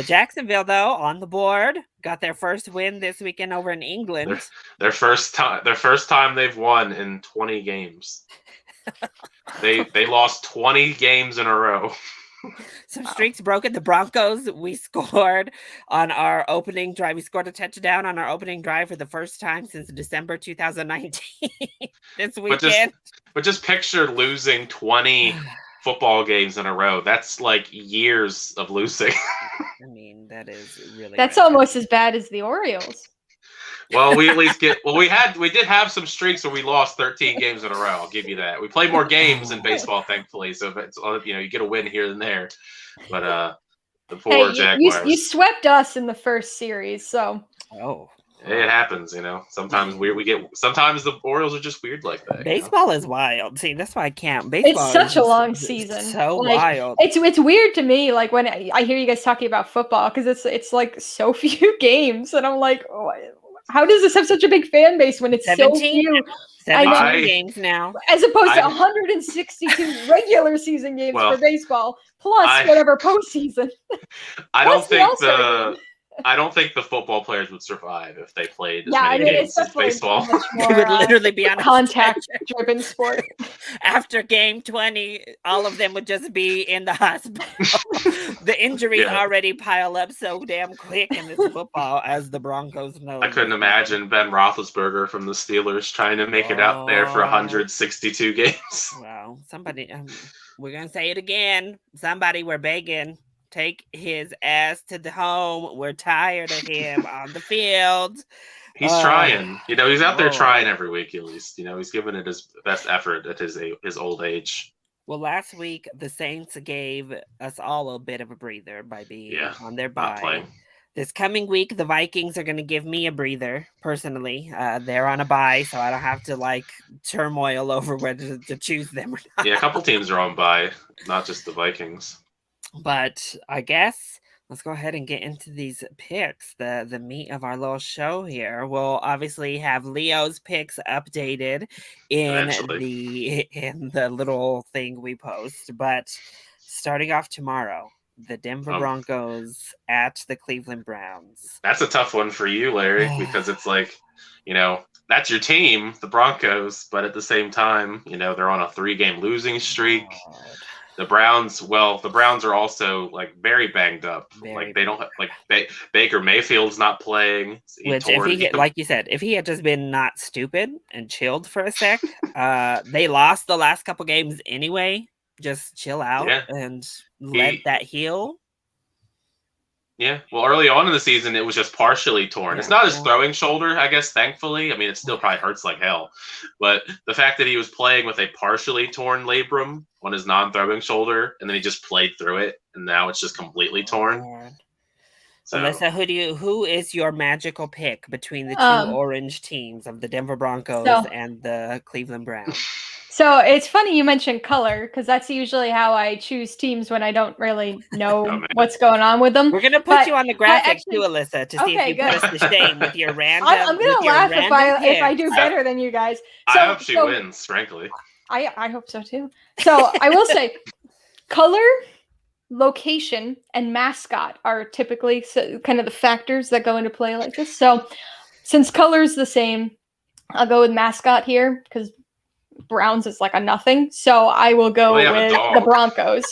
Jacksonville, though, on the board, got their first win this weekend over in England. Their first time they've won in 20 games. They lost 20 games in a row. Some streaks broken. The Broncos, we scored on our opening drive. We scored a touchdown on our opening drive for the first time since December 2019 this weekend. But just picture losing 20 football games in a row. That's like years of losing. I mean, that is really. That's almost as bad as the Orioles. Well, we at least we did have some streaks where we lost 13 games in a row. I'll give you that. We played more games in baseball, thankfully. So if it's, you get a win here and there. But the poor Jaguars. You swept us in the first series, so. Oh. It happens, Sometimes sometimes the Orioles are just weird like that. Baseball is wild. See, that's why I can't. Baseball it's such a long season. So wild. It's weird to me, like when I hear you guys talking about football, because it's like so few games, and I'm like, how does this have such a big fan base when it's 17, so few? 17 games now, as opposed to 162 regular season games for baseball, plus whatever postseason. I don't think I don't think the football players would survive if they played as Yeah, I many mean, games it's as definitely baseball. much They more would literally be on a contact-driven sport. After game 20, all of them would just be in the hospital. The injuries already pile up so damn quick in this football, as the Broncos know. I couldn't imagine Ben Roethlisberger from the Steelers trying to make it out there for 162 games. Well, somebody, we're going to say it again. Somebody, we're begging. Take his ass to the home. We're tired of him on the field. He's trying. He's out there trying every week at least. He's giving it his best effort at his old age. Well, last week, the Saints gave us all a bit of a breather by being on their bye. This coming week, the Vikings are going to give me a breather, personally. They're on a bye, so I don't have to, turmoil over whether to choose them or not. Yeah, a couple teams are on bye, not just the Vikings. But I guess let's go ahead and get into these picks, the meat of our little show here. We'll obviously have Leo's picks updated in the little thing we post. But starting off tomorrow, the Denver Broncos at the Cleveland Browns. That's a tough one for you, Larry, because it's that's your team, the Broncos, but at the same time, they're on a 3-game losing streak. The Browns are also very banged up. They don't Baker Mayfield's not playing. Which, like you said, if he had just been not stupid and chilled for a sec, they lost the last couple games anyway. Just chill out and let that heal. Yeah, well, early on in the season, it was just partially torn. It's not his throwing shoulder, I guess, thankfully. I mean, it still probably hurts like hell. But the fact that he was playing with a partially torn labrum on his non-throwing shoulder, and then he just played through it, and now it's just completely torn. So, Alyssa, who is your magical pick between the two orange teams of the Denver Broncos and the Cleveland Browns? So it's funny you mentioned color, because that's usually how I choose teams when I don't really know what's going on with them. We're going to put you on the graphic too, Alyssa, to see if you put us to shame with your random. I'm going to laugh if I do better than you guys. So, I hope she wins, frankly. I hope so too. So I will say color, location, and mascot are typically kind of the factors that go into play like this. So since color is the same, I'll go with mascot here because Browns is like a nothing, so I will go with the Broncos.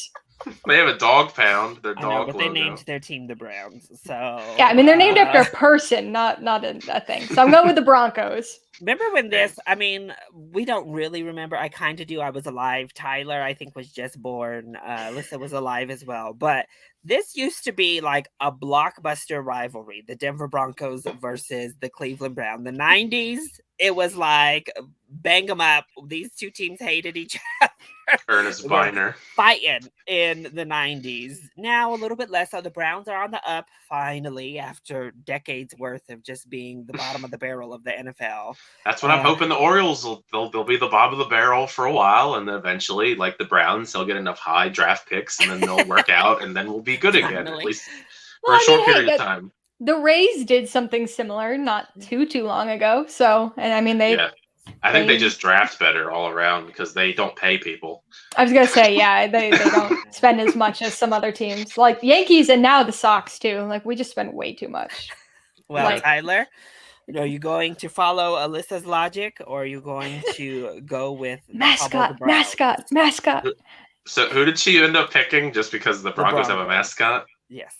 They have a dog pound. Their dog but logo. They named their team the Browns, so yeah. I mean, they're named after a person, not a thing. So I'm going with the Broncos. Remember when this? I mean, we don't really remember. I kind of do. I was alive. Tyler, I think, was just born. Alyssa was alive as well. But this used to be like a blockbuster rivalry: the Denver Broncos versus the Cleveland Browns. The '90s, it was like bang them up. These two teams hated each other. Ernest Biner fighting in the 90s. Now a little bit less. So the Browns are on the up finally after decades worth of just being the bottom of the barrel of the NFL. That's what I'm hoping. The Orioles they'll be the bottom of the barrel for a while, and then eventually, like the Browns, they'll get enough high draft picks, and then they'll work out, and then we'll be good again, at least for a short period of time. The Rays did something similar not too long ago. So, and I mean I think they just draft better all around because they don't pay people. I was going to say, they don't spend as much as some other teams. Like the Yankees and now the Sox, too. Like, we just spend way too much. Well, Tyler, are you going to follow Alyssa's logic, or are you going to go with mascot? So who did she end up picking just because the Broncos have a mascot? Yes.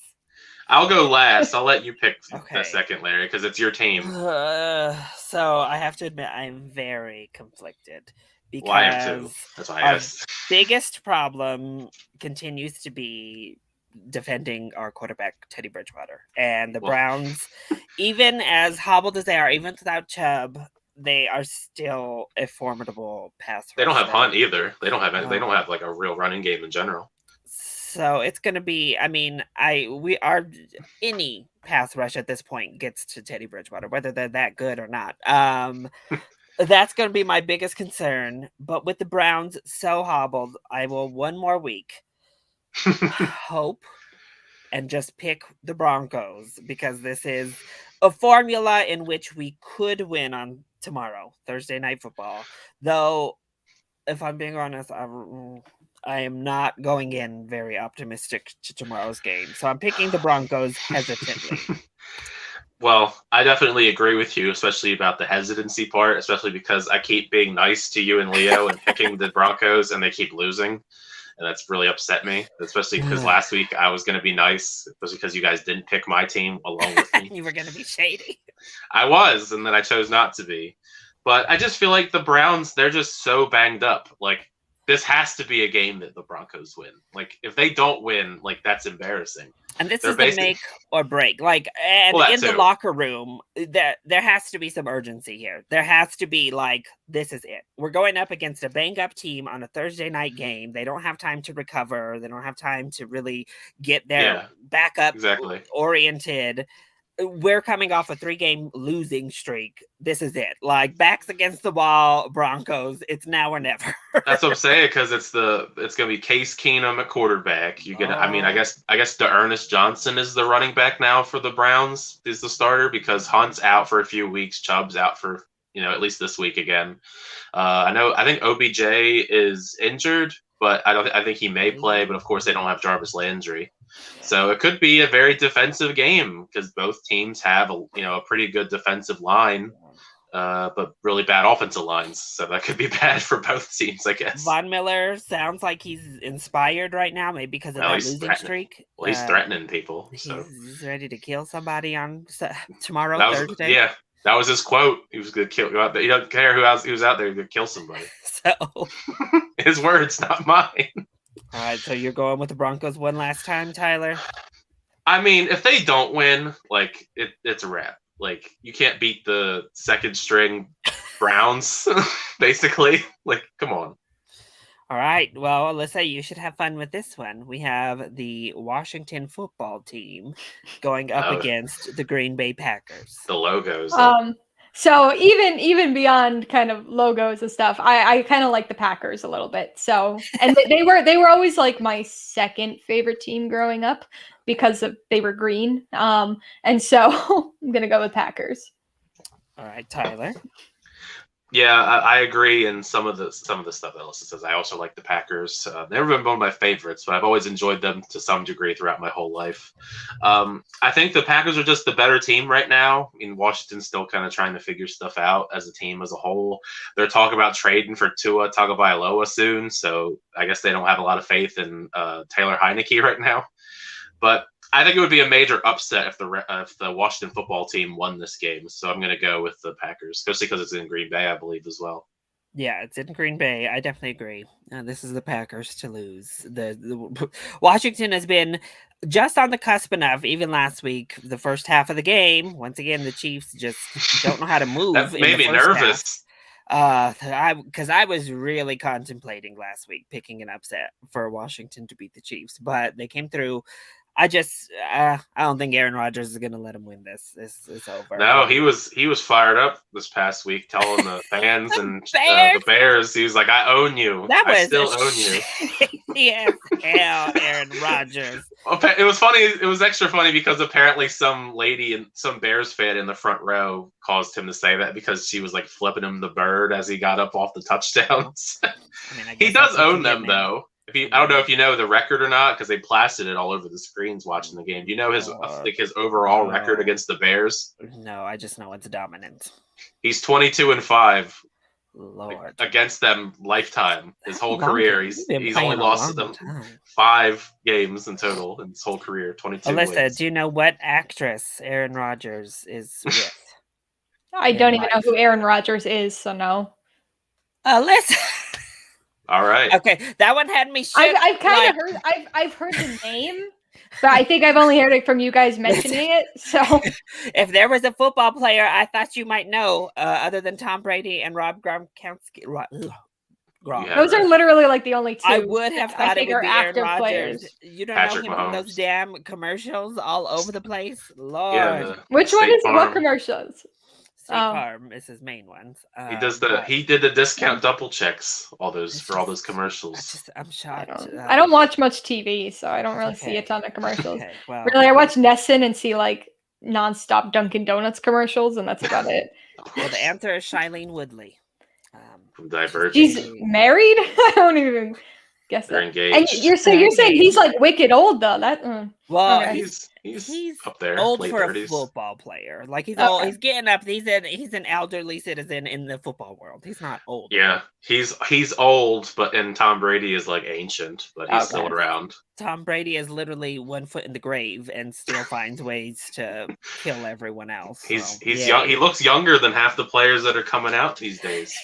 I'll go last. I'll let you pick the second, Larry, because it's your team. So I have to admit, I'm very conflicted because I am too. That's why I asked. Biggest problem continues to be defending our quarterback, Teddy Bridgewater. And the Browns, even as hobbled as they are, even without Chubb, they are still a formidable pass rusher. They don't have Hunt either. They don't have they don't have like a real running game in general. So it's going to be, I mean, any pass rush at this point gets to Teddy Bridgewater, whether they're that good or not. That's going to be my biggest concern. But with the Browns so hobbled, I will one more week hope and just pick the Broncos because this is a formula in which we could win on tomorrow, Thursday Night Football. Though, if I'm being honest, I am not going in very optimistic to tomorrow's game, so I'm picking the Broncos hesitantly. Well, I definitely agree with you, especially about the hesitancy part, especially because I keep being nice to you and Leo and picking the Broncos, and they keep losing. And that's really upset me, especially because last week I was going to be nice, especially because you guys didn't pick my team along with me. You were going to be shady. I was, and then I chose not to be. But I just feel like the Browns, they're just so banged up. Like, this has to be a game that the Broncos win. Like, if they don't win, like, that's embarrassing. And this is the make or break. Like, and in the locker room, there has to be some urgency here. There has to be, like, this is it. We're going up against a banged-up team on a Thursday night game. They don't have time to recover. They don't have time to really get their backup oriented. We're coming off a 3-game losing streak. This is it. Like, backs against the wall, Broncos. It's now or never. That's what I'm saying, because it's gonna be Case Keenum at quarterback. I mean, I guess Ernest Johnson is the running back now for the Browns. Is the starter because Hunt's out for a few weeks. Chubb's out for at least this week again. I think OBJ is injured, but I think he may play. But of course, they don't have Jarvis Landry. So it could be a very defensive game because both teams have a pretty good defensive line, but really bad offensive lines. So that could be bad for both teams, I guess. Von Miller sounds like he's inspired right now, maybe because of that losing streak. Well, he's threatening people. So he's ready to kill somebody on tomorrow, Thursday. Yeah, that was his quote. He was going to kill you out there. He doesn't care who's out there. He's going to kill somebody. So his words, not mine. All right, so you're going with the Broncos one last time, Tyler? I mean, if they don't win, like, it's a wrap. Like, you can't beat the second-string Browns, basically. Like, come on. All right, well, Alyssa, you should have fun with this one. We have the Washington football team going up against the Green Bay Packers. The logos. So even beyond kind of logos and stuff, I kind of like the Packers a little bit. So, and they were always like my second favorite team growing up because they were green. And so I'm gonna go with Packers. All right, Tyler. Yeah, I agree in some of the stuff that Alyssa says. I also like the Packers. Never been one of my favorites, but I've always enjoyed them to some degree throughout my whole life. I think the Packers are just the better team right now. I mean, Washington's still kind of trying to figure stuff out as a team as a whole. They're talking about trading for Tua Tagovailoa soon, so I guess they don't have a lot of faith in Taylor Heineke right now. But I think it would be a major upset if the Washington football team won this game. So I'm going to go with the Packers, especially because it's in Green Bay, I believe, as well. Yeah, it's in Green Bay. I definitely agree. This is the Packers to lose. The Washington has been just on the cusp enough, even last week, the first half of the game. Once again, the Chiefs just don't know how to move. That made me nervous. Because I was really contemplating last week picking an upset for Washington to beat the Chiefs, but they came through. I don't think Aaron Rodgers is going to let him win this. This is over. No, he was fired up this past week, telling the fans and the Bears, he was like, "I own you. I still own you." Yes, hell, Aaron Rodgers. It was funny. It was extra funny because apparently some lady and some Bears fan in the front row caused him to say that because she was like flipping him the bird as he got up off the touchdowns. I he does own them though. I don't know if you know the record or not because they plastered it all over the screens watching the game. Do you know his overall record against the Bears? No, I just know it's dominant. He's 22-5. Lord. Against them lifetime. His whole career. He's only lost to them 5 games in total in his whole career. 22 Alyssa, wins. do you know what actress Aaron Rodgers is with? I don't even know who Aaron Rodgers is, so no. Alyssa. All right. Okay, that one had me shook. I've kind of heard. I've heard the name, but I think I've only heard it from you guys mentioning it. So, if there was a football player I thought you might know, other than Tom Brady and Rob Gronkowski, those are literally like the only two. I would have thought it would be Aaron Rodgers. Players. You don't know him from those damn commercials all over the place, Lord. Yeah, which one is what commercials? State Farm is his main ones. He did the discount double checks for all those commercials. I'm shocked. I don't watch much TV, so I don't really see a ton of commercials. Okay, well, really, I watch Nessun and see like nonstop Dunkin' Donuts commercials, and that's about it. Well, the answer is Shailene Woodley. From Divergent. She's married? I don't even guess They're that. engaged. And you're saying he's like wicked old though. That well, okay. he's up there, old late for 30s. a football player. Like he's Okay. old. He's getting up. He's an elderly citizen in the football world. He's not old. Yeah, he's old, and Tom Brady is like ancient, but he's still around. Tom Brady is literally 1 foot in the grave and still finds ways to kill everyone else. He's young. He looks younger than half the players that are coming out these days.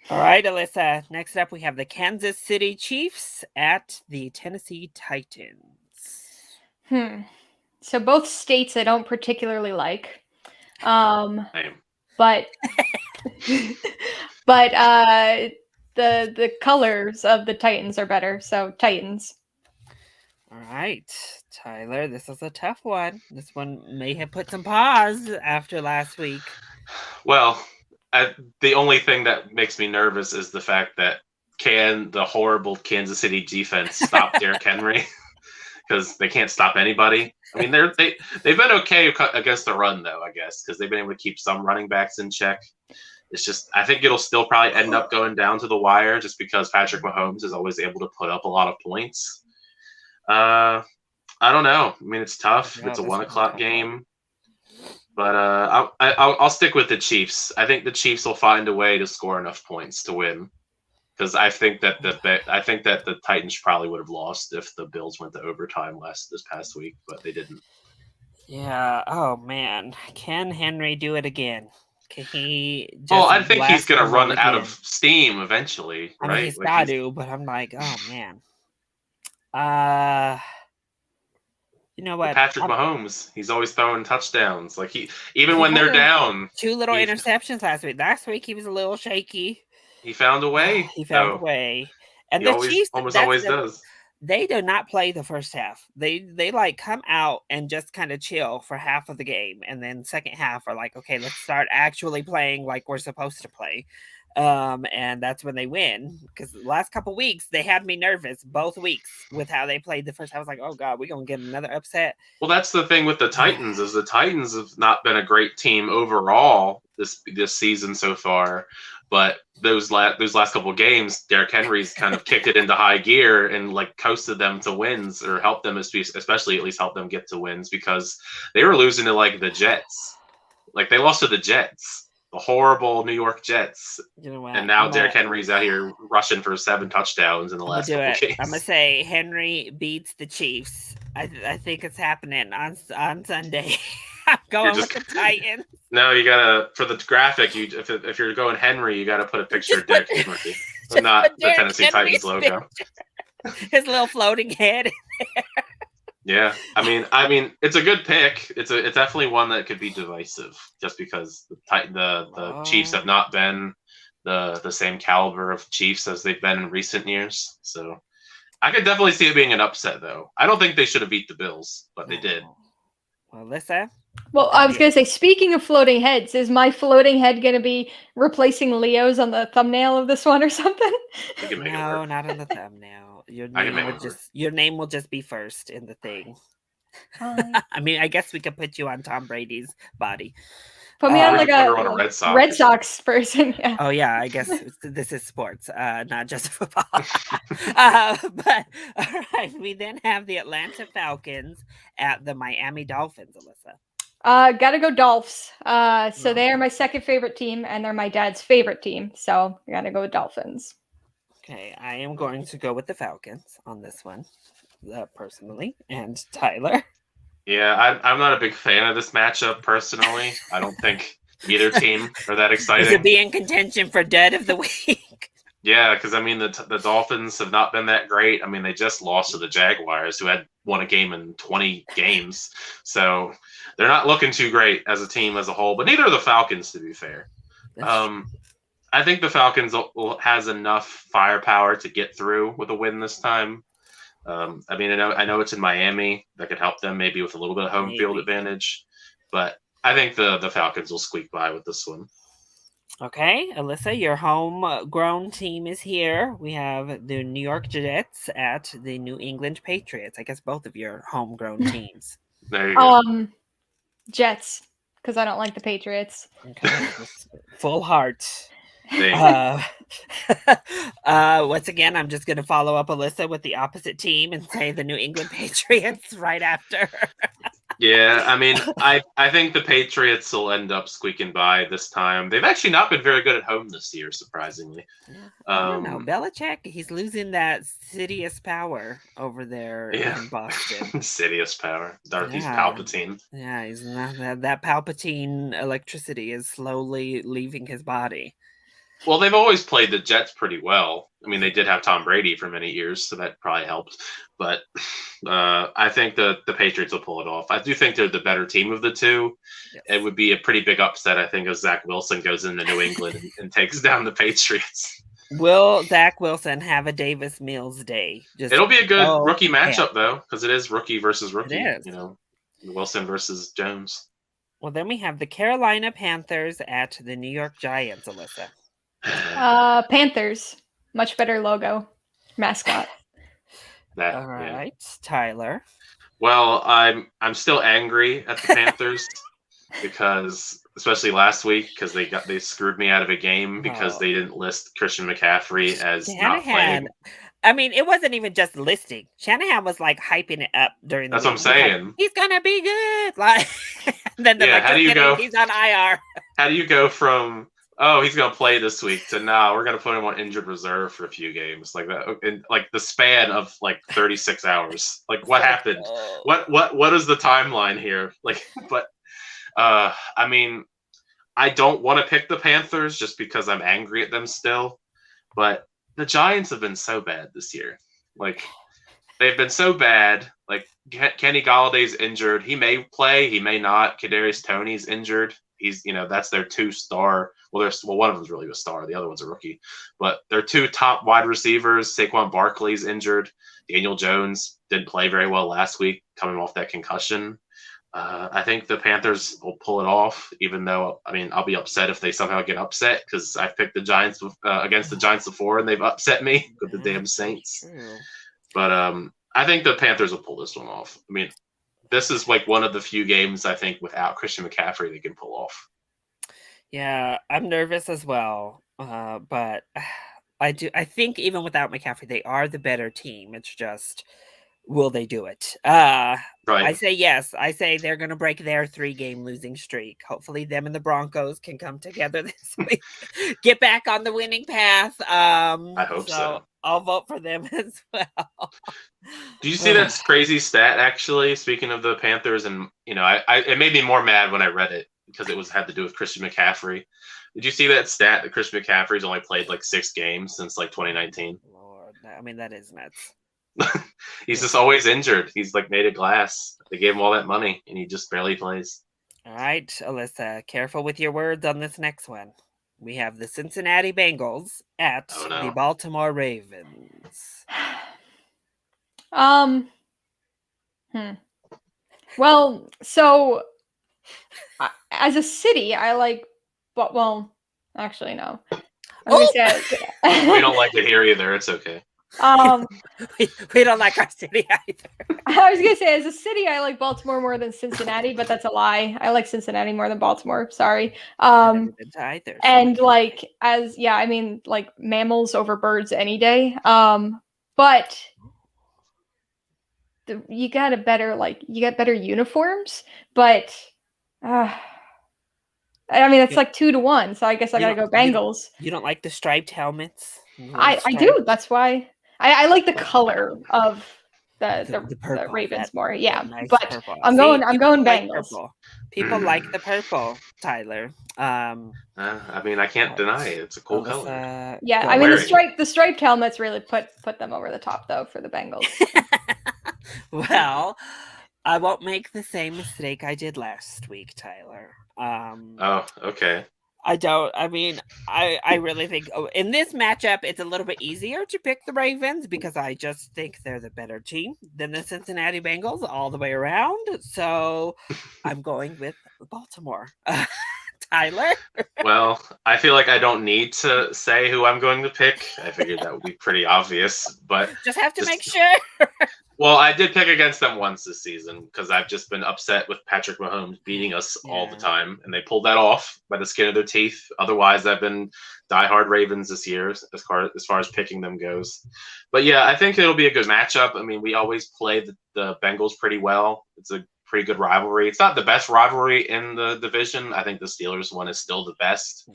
All right, Alyssa. Next up, we have the Kansas City Chiefs at the Tennessee Titans. So both states I don't particularly like. Same. But the colors of the Titans are better, so Titans. All right, Tyler, this is a tough one. This one may have put some pause after last week. Well, the only thing that makes me nervous is the fact that the horrible Kansas City defense stop Derrick Henry? Because they can't stop anybody. I mean, they've been okay against the run, though, I guess, because they've been able to keep some running backs in check. It's just, I think it'll still probably end up going down to the wire just because Patrick Mahomes is always able to put up a lot of points. I don't know. I mean, it's tough. Yeah, it's a 1 o'clock game. But I'll stick with the Chiefs. I think the Chiefs will find a way to score enough points to win. Because I think that the Titans probably would have lost if the Bills went to overtime this past week, but they didn't. Yeah. Oh man, can Henry do it again? Can he? I think he's gonna run out of steam eventually, right? I mean, he's got to, but I'm like, oh man. You know what? Patrick Mahomes, he's always throwing touchdowns. Like even when they're down. 2 little interceptions last week. Last week he was a little shaky. He found a way. A way. And the Chiefs always does. They do not play the first half. They like come out and just kind of chill for half of the game. And then second half are like, okay, let's start actually playing like we're supposed to play. And that's when they win. Because the last couple weeks they had me nervous both weeks with how they played the first half. I was like, oh god, we're gonna get another upset. Well, that's the thing with the Titans, is the Titans have not been a great team overall this season so far. But those last couple of games, Derrick Henry's kind of kicked it into high gear and like coasted them to wins, or helped them especially at least help them get to wins, because they were losing to like the Jets. Like they lost to the Jets, the horrible New York Jets. You know what? And now Derrick Henry's out here rushing for 7 touchdowns in the last couple games. I'm gonna say Henry beats the Chiefs. I think it's happening on Sunday. I'm going with the Titans. No, you gotta, for the graphic. If you're going Henry, you gotta put a picture of Derrick Henry, not the Tennessee Titans logo. His little floating head. Yeah, I mean, it's a good pick. It's definitely one that could be divisive, just because the Chiefs have not been the same caliber of Chiefs as they've been in recent years. So I could definitely see it being an upset, though. I don't think they should have beat the Bills, but they did. Well, Alyssa? Well, I was going to say, speaking of floating heads, is my floating head going to be replacing Leo's on the thumbnail of this one or something? No, not on the thumbnail. Your name will just be first in the thing. I mean, I guess we could put you on Tom Brady's body. Put me on like a Red Sox person. Yeah. Oh yeah, I guess this is sports, not just football. But all right, we then have the Atlanta Falcons at the Miami Dolphins, Alyssa. Gotta go Dolphs. So they are my second favorite team, and they're my dad's favorite team. So I gotta go with Dolphins. Okay, I am going to go with the Falcons on this one, personally. And Tyler? Yeah, I'm not a big fan of this matchup personally. I don't think either team are that exciting. Is it be in contention for dead of the week? Yeah, because I mean the Dolphins have not been that great. I mean, they just lost to the Jaguars, who had won a game in 20 games. So they're not looking too great as a team as a whole, but neither are the Falcons, to be fair. I think the Falcons has enough firepower to get through with a win this time. I mean, I know it's in Miami. That could help them maybe with a little bit of home field advantage, but I think the Falcons will squeak by with this one. Okay, Alyssa, your homegrown team is here. We have the New York Jets at the New England Patriots. I guess both of your homegrown teams. There you go. Jets, because I don't like the Patriots. Okay, full heart. Uh, once again, I'm just going to follow up Alyssa with the opposite team and say the New England Patriots right after. Yeah, I mean, I think the Patriots will end up squeaking by this time. They've actually not been very good at home this year, surprisingly. I don't know. Belichick, he's losing that Sidious power over there in Boston. Sidious power. Darthy's Palpatine. Yeah, he's not that Palpatine electricity is slowly leaving his body. Well, they've always played the Jets pretty well. I mean, they did have Tom Brady for many years, so that probably helped. But I think the Patriots will pull it off. I do think they're the better team of the two. Yes. It would be a pretty big upset, I think, if Zach Wilson goes into New England and takes down the Patriots. Will Zach Wilson have a Davis Mills day? It'll be a good rookie matchup, though, because it is rookie versus rookie. You know, Wilson versus Jones. Well, then we have the Carolina Panthers at the New York Giants, Alyssa. Panthers, much better logo, mascot. All right, Tyler. Well, I'm still angry at the Panthers because, especially last week, because they screwed me out of a game because they didn't list Christian McCaffrey as not playing. I mean, it wasn't even just listing. Shanahan was like hyping it up during the. That's what I'm saying. Like, he's gonna be good. Like, then how do you go? He's on IR. How do you go from he's gonna play this week to we're gonna put him on injured reserve for a few games like that in like the span of like 36 hours? Like, what happened? What is the timeline here? Like, but I mean, I don't want to pick the Panthers just because I'm angry at them still, but the Giants have been so bad this year. Like, they've been so bad. Like, Kenny Galladay's injured. He may play, he may not. Kadarius Toney's injured. He's, that's their 2-star. Well, one of them's really a star. The other one's a rookie. But their 2 top wide receivers, Saquon Barkley's injured. Daniel Jones didn't play very well last week, coming off that concussion. I think the Panthers will pull it off, even though, I mean, I'll be upset if they somehow get upset because I've picked the Giants against the Giants before and they've upset me with the damn Saints. But I think the Panthers will pull this one off. I mean, this is like one of the few games I think without Christian McCaffrey they can pull off. Yeah, I'm nervous as well, but I think even without McCaffrey, they are the better team. It's just, will they do it? Right. I say yes. I say they're going to break their 3-game losing streak. Hopefully them and the Broncos can come together this week, get back on the winning path. I hope so. I'll vote for them as well. Do you see that crazy stat, actually, speaking of the Panthers? And, it made me more mad when I read it because it had to do with Christian McCaffrey. Did you see that stat that Christian McCaffrey's only played like 6 games since like 2019? Lord, I mean, that is nuts. He's just always injured. He's like made of glass. They gave him all that money, and he just barely plays. All right, Alyssa, careful with your words on this next one. We have the Cincinnati Bengals at the Baltimore Ravens. Well, so as a city, I like, but well, actually no. We don't like it here either. It's okay. We don't like our city either. I was gonna say, as a city, I like Baltimore more than Cincinnati, but that's a lie. I like Cincinnati more than Baltimore. Sorry. And like I mean, like mammals over birds any day. But you get better uniforms, but I mean, it's like 2-1, so I guess I gotta go Bengals. You don't like the striped helmets? I do. That's why I like the color of the Ravens more. Yeah, nice but purple. I'm going Bengals. Like people like the purple, Tyler. I mean, I can't deny it. It's a cool color. Yeah, I mean the striped helmets really put them over the top though for the Bengals. Well, I won't make the same mistake I did last week, Tyler. Okay. I really think in this matchup, it's a little bit easier to pick the Ravens because I just think they're the better team than the Cincinnati Bengals all the way around. So I'm going with Baltimore. Tyler? Well, I feel like I don't need to say who I'm going to pick. I figured that would be pretty obvious, but just have to make sure. Well, I did pick against them once this season because I've just been upset with Patrick Mahomes beating us all the time, and they pulled that off by the skin of their teeth. Otherwise, I've been diehard Ravens this year as far as picking them goes. But yeah, I think it'll be a good matchup. I mean, we always play the Bengals pretty well. It's a pretty good rivalry. It's not the best rivalry in the division. I think the Steelers one is still the best,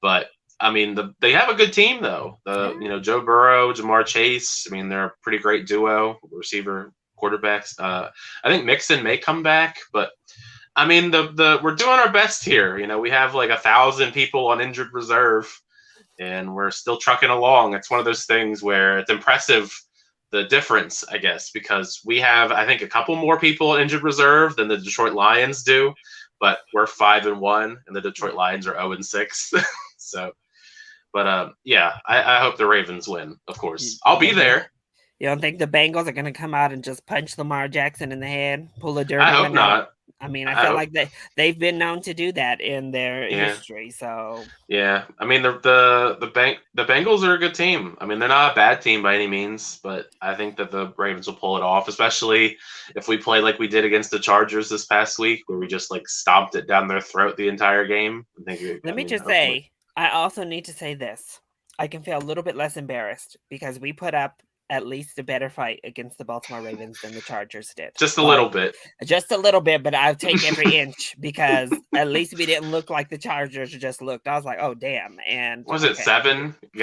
but I mean, they have a good team though. Joe Burrow, Jamar Chase. I mean, they're a pretty great duo, receiver, quarterbacks. I think Mixon may come back, but I mean, we're doing our best here. You know, we have like 1,000 people on injured reserve, and we're still trucking along. It's one of those things where it's impressive the difference, I guess, because we have, I think, a couple more people on injured reserve than the Detroit Lions do, but we're 5-1, and the Detroit Lions are 0-6. So. But yeah, I hope the Ravens win. Of course, I'll be there. You don't think the Bengals are going to come out and just punch Lamar Jackson in the head, pull a dirty I hope one not. out? I mean, I feel like they've been known to do that in their history. So yeah, I mean the Bengals are a good team. I mean, they're not a bad team by any means, but I think that the Ravens will pull it off, especially if we play like we did against the Chargers this past week, where we just like stomped it down their throat the entire game. Let me just say. I also need to say this. I can feel a little bit less embarrassed because we put up at least a better fight against the Baltimore Ravens than the Chargers did. Just a little bit. Just a little bit, but I'll take every inch because at least we didn't look like the Chargers just looked. I was like, oh, damn. And was it 7? You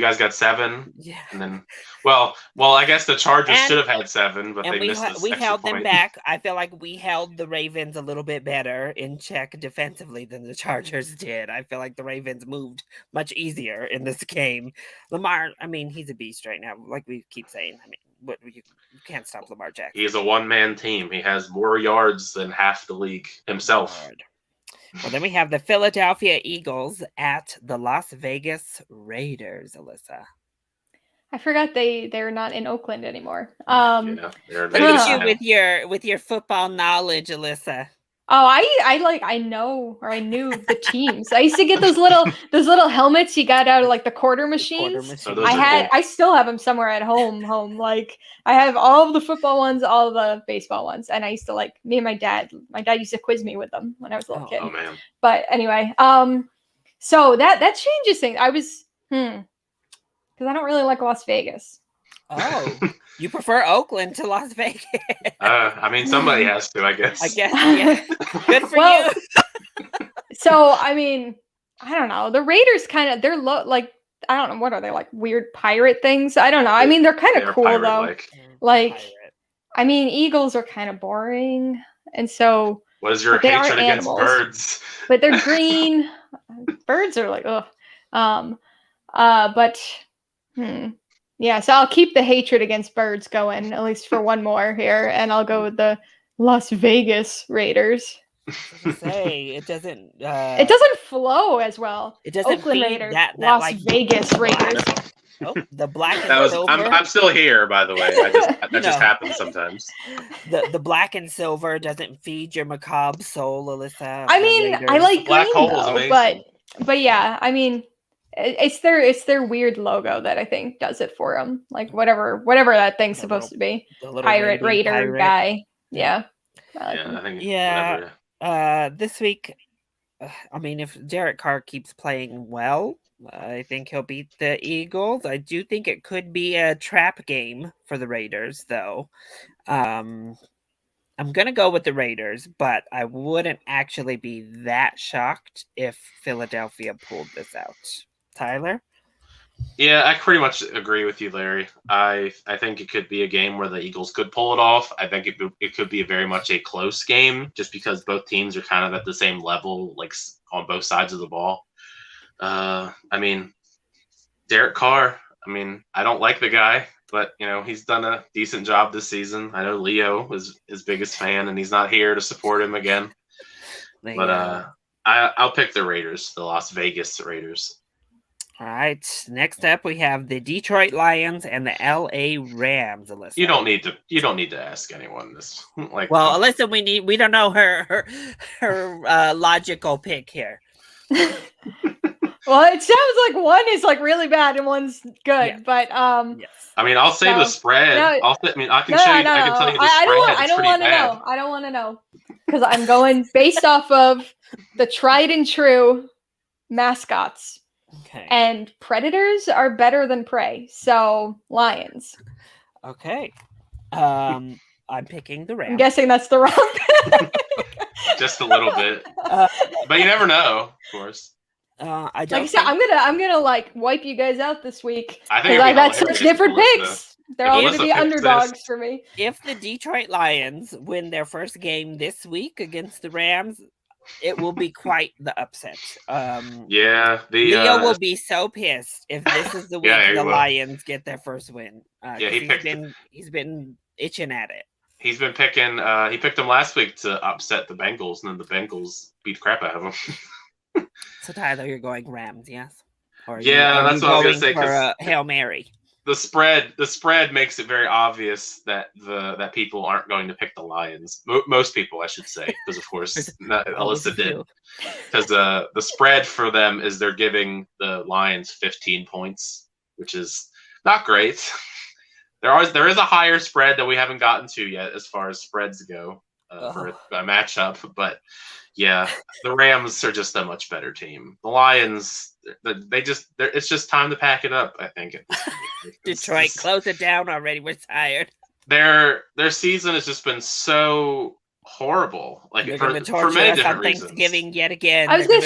guys got 7? Yeah. And then, well, I guess the Chargers should have had 7, but they missed this we extra held point. them back. I feel like we held the Ravens a little bit better in check defensively than the Chargers did. I feel like the Ravens moved much easier in this game. Lamar, I mean, he's a beast right now, like we keep saying. I mean, you can't stop Lamar Jackson. He's a one-man team. He has more yards than half the league himself. Lord. Well, then we have the Philadelphia Eagles at the Las Vegas Raiders, Alyssa. I forgot they're not in Oakland anymore. Look at you with your football knowledge, Alyssa. Oh, I knew the teams. I used to get those little helmets you got out of like the quarter machines. I still have them somewhere at home. Like I have all of the football ones, all of the baseball ones, and I used to me and my dad used to quiz me with them when I was a little kid. Oh man. But anyway, so that changes things. I was because I don't really like Las Vegas. Oh, you prefer Oakland to Las Vegas? I mean, somebody has to, I guess. Yeah. Good for you. So, I mean, I don't know. The Raiders they're like, I don't know, what are they, like weird pirate things? I don't know. I mean, they're kind of cool though. Like, I mean, Eagles are kind of boring, and so. What is your hatred against birds? But they're green. Birds are like, ugh. Yeah, so I'll keep the hatred against birds going, at least for one more here, and I'll go with the Las Vegas Raiders. It doesn't. It doesn't flow as well. It doesn't. Oakland Raiders, Las Vegas Raiders. Oh, the black and silver. I'm still here, by the way. That just happens sometimes. The black and silver doesn't feed your macabre soul, Alyssa. I mean, I like black green, though, but yeah, I mean. It's their weird logo that I think does it for them. Like whatever that thing's supposed to be. Pirate Raider guy. Yeah. This week, I mean, if Derek Carr keeps playing well, I think he'll beat the Eagles. I do think it could be a trap game for the Raiders, though. I'm going to go with the Raiders, but I wouldn't actually be that shocked if Philadelphia pulled this out. Tyler? Yeah, I pretty much agree with you, Larry. I think it could be a game where the Eagles could pull it off. I think it could be very much a close game just because both teams are kind of at the same level, like on both sides of the ball. I mean, Derek Carr, I mean, I don't like the guy, but, he's done a decent job this season. I know Leo was his biggest fan, and he's not here to support him again. But I'll pick the Raiders, the Las Vegas Raiders. All right. Next up, we have the Detroit Lions and the LA Rams. Alyssa, you don't need to ask anyone this. Alyssa, we don't know her logical pick here. Well, it sounds like one is like really bad and one's good, Yes. but Yes. I mean, I'll say the spread. No, I mean, I can show you. I can tell you the I spread. don't want to know. I don't want to know because I'm going based off of the tried and true mascots. Okay. And predators are better than prey. So lions. Okay. I'm picking the Rams. I'm guessing that's the wrong pick. Just a little bit, but you never know, of course. I don't like I said, I'm gonna like wipe you guys out this week I because think I've had such different picks. They're all gonna be underdogs for me. If the Detroit Lions win their first game this week against the Rams, it will be quite the upset. Yeah, Leo will be so pissed if this is the week the Lions get their first win. He's been itching at it. He's been picking. He picked them last week to upset the Bengals, and then the Bengals beat the crap out of him. So Tyler, you're going Rams, yes? Or that's what I was gonna say. For Hail Mary. The spread makes it very obvious that that people aren't going to pick the Lions. Most people, I should say, because of course Alyssa did. Because the spread for them is they're giving the Lions 15 points, which is not great. There is a higher spread that we haven't gotten to yet as far as spreads go for a matchup, but yeah, the Rams are just a much better team. The Lions, it's just time to pack it up, I think. Detroit, close it down already. We're tired. Their season has just been so horrible. Like for many different reasons. Thanksgiving yet again. I was gonna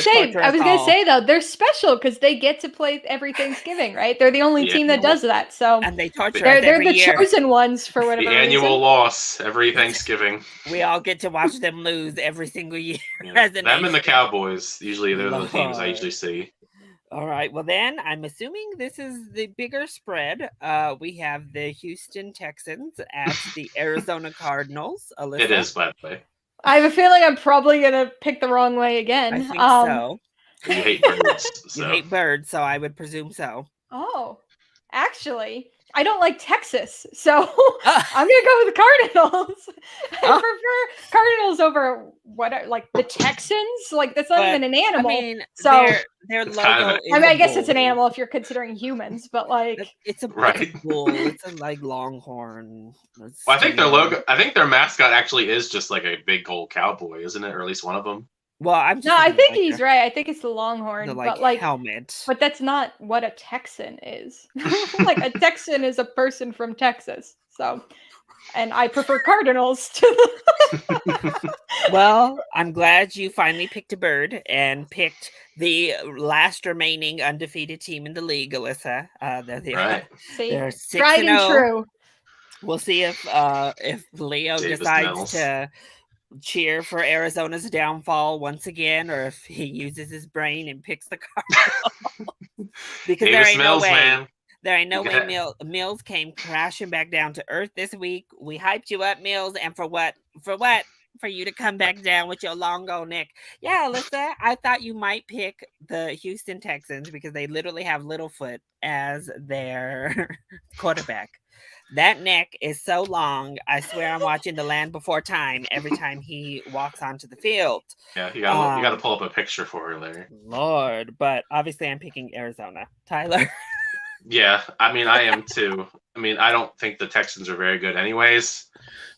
say though, they're special because they get to play every Thanksgiving, right? They're the only team that does that. So and they torture they're the chosen ones for whatever the annual loss every Thanksgiving. We all get to watch them lose every single year. Them and the Cowboys. Usually they're the teams I usually see. All right. Well, then I'm assuming this is the bigger spread. We have the Houston Texans at the Arizona Cardinals. Alyssa. It is, by the way. I have a feeling I'm probably gonna pick the wrong way again. I think so. You hate birds. You hate birds, so I would presume so. Oh, actually, I don't like Texas, so I'm gonna go with the Cardinals. I prefer Cardinals over the Texans. Like that's not even an animal. I mean, so their logo. I guess it's an animal if you're considering humans, but like it's a bull. It's a longhorn. Well, I think their logo. I think their mascot actually is just like a big old cowboy, isn't it? Or at least one of them. Well, I think he's right. I think it's the longhorn, but like helmet. But that's not what a Texan is. Like a Texan is a person from Texas. So, and I prefer Cardinals to. Well, I'm glad you finally picked a bird and picked the last remaining undefeated team in the league, Alyssa. They're 6-0. Tried and true. We'll see if Leo decides to cheer for Arizona's downfall once again, or if he uses his brain and picks the Cardinals. Because there ain't no way Mills came crashing back down to earth this week. We hyped you up, Mills, and for what? For you to come back down with your long old neck. Yeah, Alyssa, I thought you might pick the Houston Texans because they literally have Littlefoot as their quarterback. That neck is so long. I swear I'm watching The Land Before Time every time he walks onto the field. Yeah, you gotta pull up a picture for her, Larry. Lord, but obviously I'm picking Arizona. Tyler? Yeah, I mean, I am too. I mean, I don't think the Texans are very good anyways,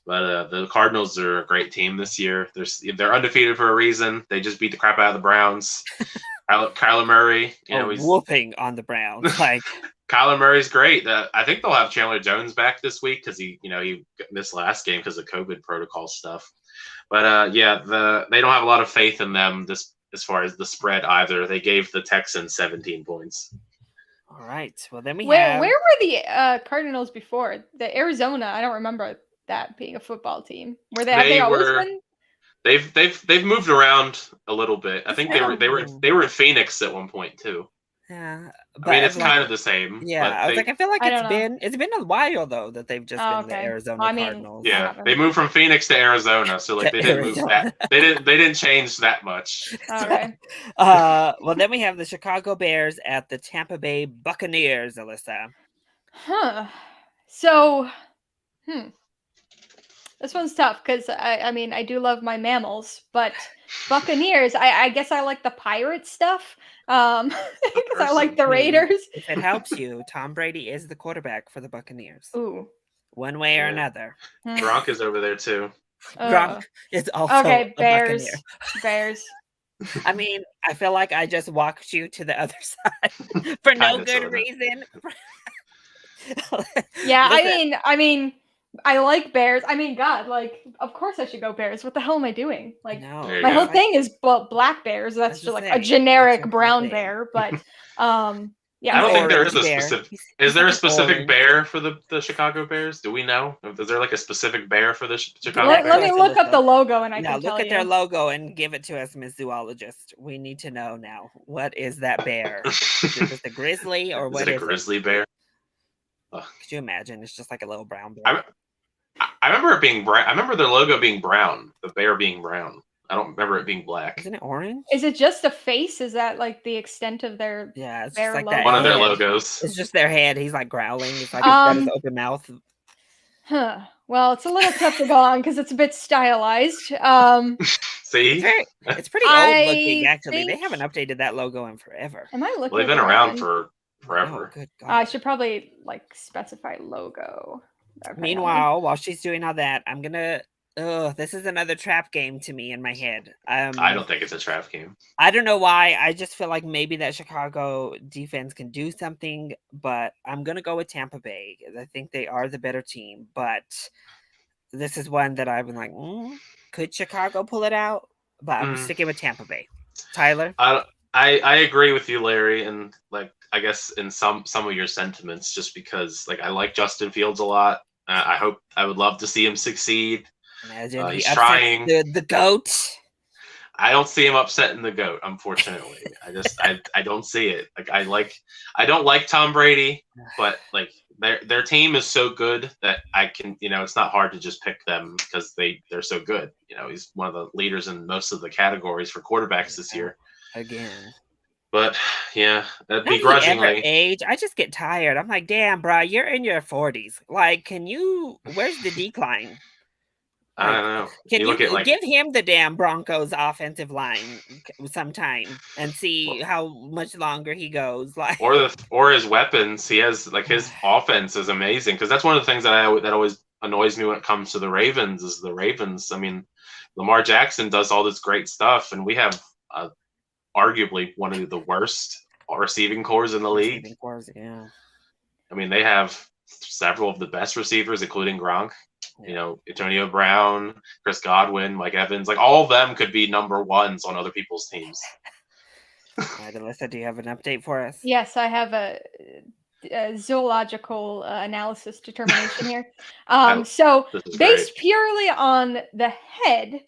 but the Cardinals are a great team this year. They're undefeated for a reason. They just beat the crap out of the Browns. Kyler Murray, he's whooping on the Browns. Like Kyler Murray's great. I think they'll have Chandler Jones back this week because he missed last game because of COVID protocol stuff. But they don't have a lot of faith in them as far as the spread either. They gave the Texans 17 points. All right. Well, then where were the Cardinals before? The Arizona. I don't remember that being a football team. Have they always been? They've moved around a little bit. I think they were in Phoenix at one point too. Yeah, I mean it's kind of the same. Yeah, I feel like it's been a while though that they've just been the Arizona Cardinals. Yeah, they moved from Phoenix to Arizona, so like they didn't move that. They didn't change that much. Okay. Well, then we have the Chicago Bears at the Tampa Bay Buccaneers, Alyssa. So, This one's tough because I mean I do love my mammals, but Buccaneers. I guess I like the pirate stuff. Because I like the I mean, Raiders. if it helps you, Tom Brady is the quarterback for the Buccaneers. Ooh. One way or Yeah. another. Gronk is over there too. Gronk is also Okay, a Buccaneer. Bears. I mean, I feel like I just walked you to the other side for no Kinda, good sorta. reason. Yeah, Listen, I mean, I like Bears. I mean, God, like, of course I should go Bears. What the hell am I doing? Like, no, There you my go. whole thing is black bears. That's That's just like the a thing. generic That's your brown thing. bear. But yeah, I don't think there Orange is a bear. specific. He's Is there like a an specific orange. bear for the Chicago Bears? Do we know? Is there like a specific bear for the Chicago Let- Bears? let me Bears. look up the logo and I Now can tell look at you. their logo and give it to us, Miss Zoologist. We need to know now. What is that bear? Is it just a grizzly or Is what it a is grizzly bear? Could you imagine? It's just like a little brown bear. I remember it being brown. I remember their logo being brown. The bear being brown. I don't remember it being black. Isn't it orange? Is it just a face? Is that like the extent of their Yeah, it's bear just like logo? that. One of their head. logos. It's just their head. He's like growling. It's like he's got his open mouth. Huh. Well, it's a little tough to go on because it's a bit stylized. See, It's pretty old I looking, actually. They think- haven't updated that logo in forever. Am I looking? well, they've at been the right around one? for Oh, forever. good God. I should probably like specify logo. Okay, Meanwhile, while she's doing all that, I'm gonna. This is another trap game to me in my head. I don't think it's a trap game. I don't know why. I just feel like maybe that Chicago defense can do something, but I'm gonna go with Tampa Bay. I think they are the better team, but this is one that I've been like, could Chicago pull it out? But I'm sticking with Tampa Bay. Tyler, I agree with you, Larry, and like I guess in some of your sentiments, just because like I like Justin Fields a lot. I would love to see him succeed. imagine He's he upsets trying. the goat. I don't see him upsetting the GOAT, unfortunately. I don't see it. I don't like Tom Brady, but like their team is so good that I can, it's not hard to just pick them because they're so good. He's one of the leaders in most of the categories for quarterbacks this year. Again. But yeah, Does begrudgingly. he ever age? I just get tired. I'm like, damn, bro, you're in your 40s. Like, where's the decline? I don't know. Can you look at give him the damn Broncos offensive line sometime and see how much longer he goes? Like, or his weapons. He has like his offense is amazing because that's one of the things that always annoys me when it comes to the Ravens is the Ravens. I mean, Lamar Jackson does all this great stuff, and we have arguably one of the worst receiving cores in the league. Yeah. I mean, they have several of the best receivers, including Gronk. Antonio Brown, Chris Godwin, Mike Evans, like all of them could be number ones on other people's teams. All right, Alyssa, do you have an update for us? Yes, I have a zoological analysis determination here. So based purely on the head,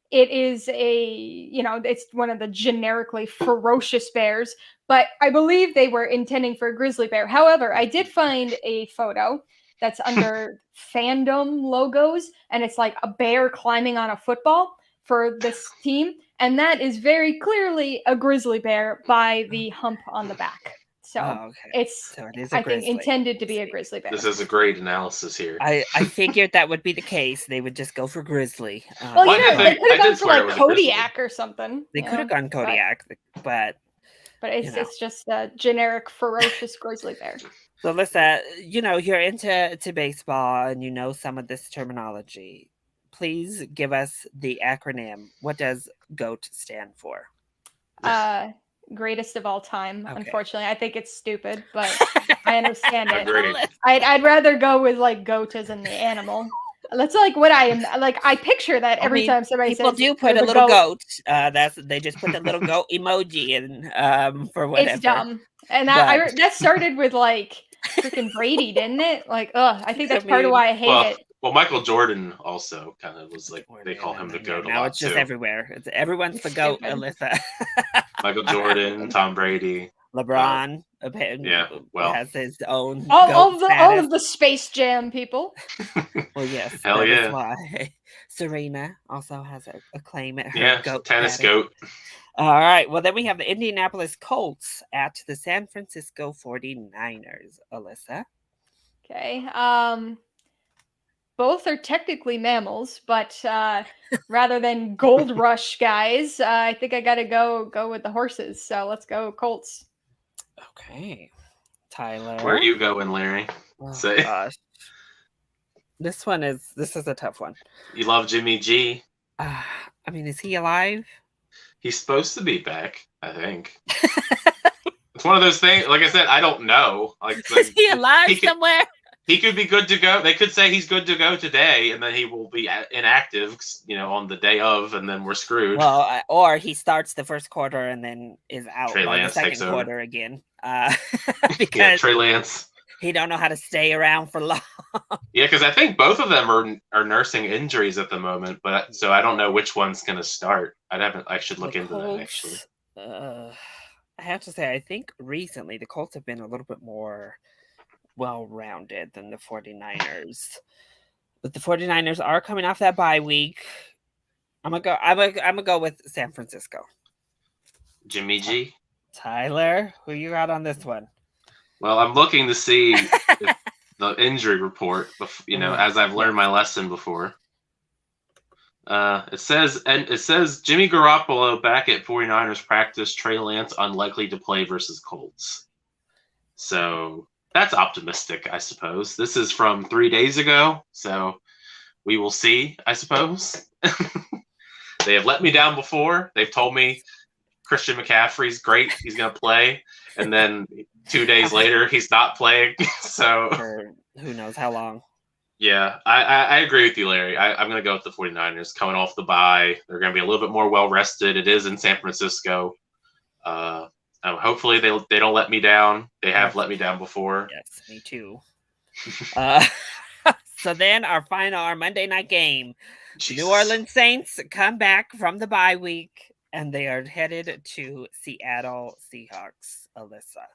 it is it's one of the generically ferocious bears, but I believe they were intending for a grizzly bear. However, I did find a photo that's under fandom logos, and it's like a bear climbing on a football for this team, and that is very clearly a grizzly bear by the hump on the back. So it's, I think, intended to be a grizzly bear. This is a great analysis here. I figured that would be the case. They would just go for grizzly. Well, they could have gone for like Kodiak or something. They could have gone Kodiak, but it's just a generic ferocious grizzly bear. So, Alyssa, you're into baseball and you know some of this terminology. Please give us the acronym. What does GOAT stand for? Greatest of all time. Okay. Unfortunately, I think it's stupid, but I understand it. Agreed. I'd rather go with like goat as in the animal. That's like what I am. Like I picture that every time somebody people says do put a little goat. They just put the little goat emoji in for whatever. It's dumb, and that started with like freaking Brady, didn't it? Like, I think that's part of why I hate it. Well, Michael Jordan also kind of was like they call him the GOAT. Now it's just everywhere. Everyone's the GOAT, Alyssa. Michael Jordan, Tom Brady, LeBron. Has his own. All of the Space Jam people. Well, yes. Hell yeah. That's why Serena also has a claim at her. Yeah, GOAT tennis status. GOAT. All right. Well, then we have the Indianapolis Colts at the San Francisco 49ers. Alyssa. Okay. both are technically mammals, but rather than gold rush guys, I think I got to go with the horses. So let's go Colts. Okay, Tyler. Where are you going, Larry? Oh, Say. gosh. This is a tough one. You love Jimmy G. I mean, is he alive? He's supposed to be back, I think. It's one of those things. Like I said, I don't know. Is he alive somewhere? He could be good to go. They could say he's good to go today, and then he will be inactive, on the day of, and then we're screwed. Well, or he starts the first quarter and then is out Trey by Lance the takes second over. quarter again. Because yeah, Trey Lance. He don't know how to stay around for long. Yeah, because I think both of them are nursing injuries at the moment, so I don't know which one's going to start. I should look into that actually. I have to say, I think recently the Colts have been a little bit more well-rounded than the 49ers. But the 49ers are coming off that bye week. I'm gonna go with San Francisco. Jimmy G. Tyler, who you got on this one? Well, I'm looking to see the injury report, as I've learned my lesson before. It says Jimmy Garoppolo back at 49ers practice, Trey Lance unlikely to play versus Colts. So that's optimistic, I suppose. This is from 3 days ago, so we will see, I suppose. They have let me down before. They've told me Christian McCaffrey's great. He's going to play. And then 2 days later, he's not playing. So for who knows how long. Yeah, I agree with you, Larry. I'm going to go with the 49ers coming off the bye. They're going to be a little bit more well-rested. It is in San Francisco. Hopefully they don't let me down. They have let me down before. Yes, me too. So then our Monday night game. Jesus. New Orleans Saints come back from the bye week, and they are headed to Seattle Seahawks. Alyssa.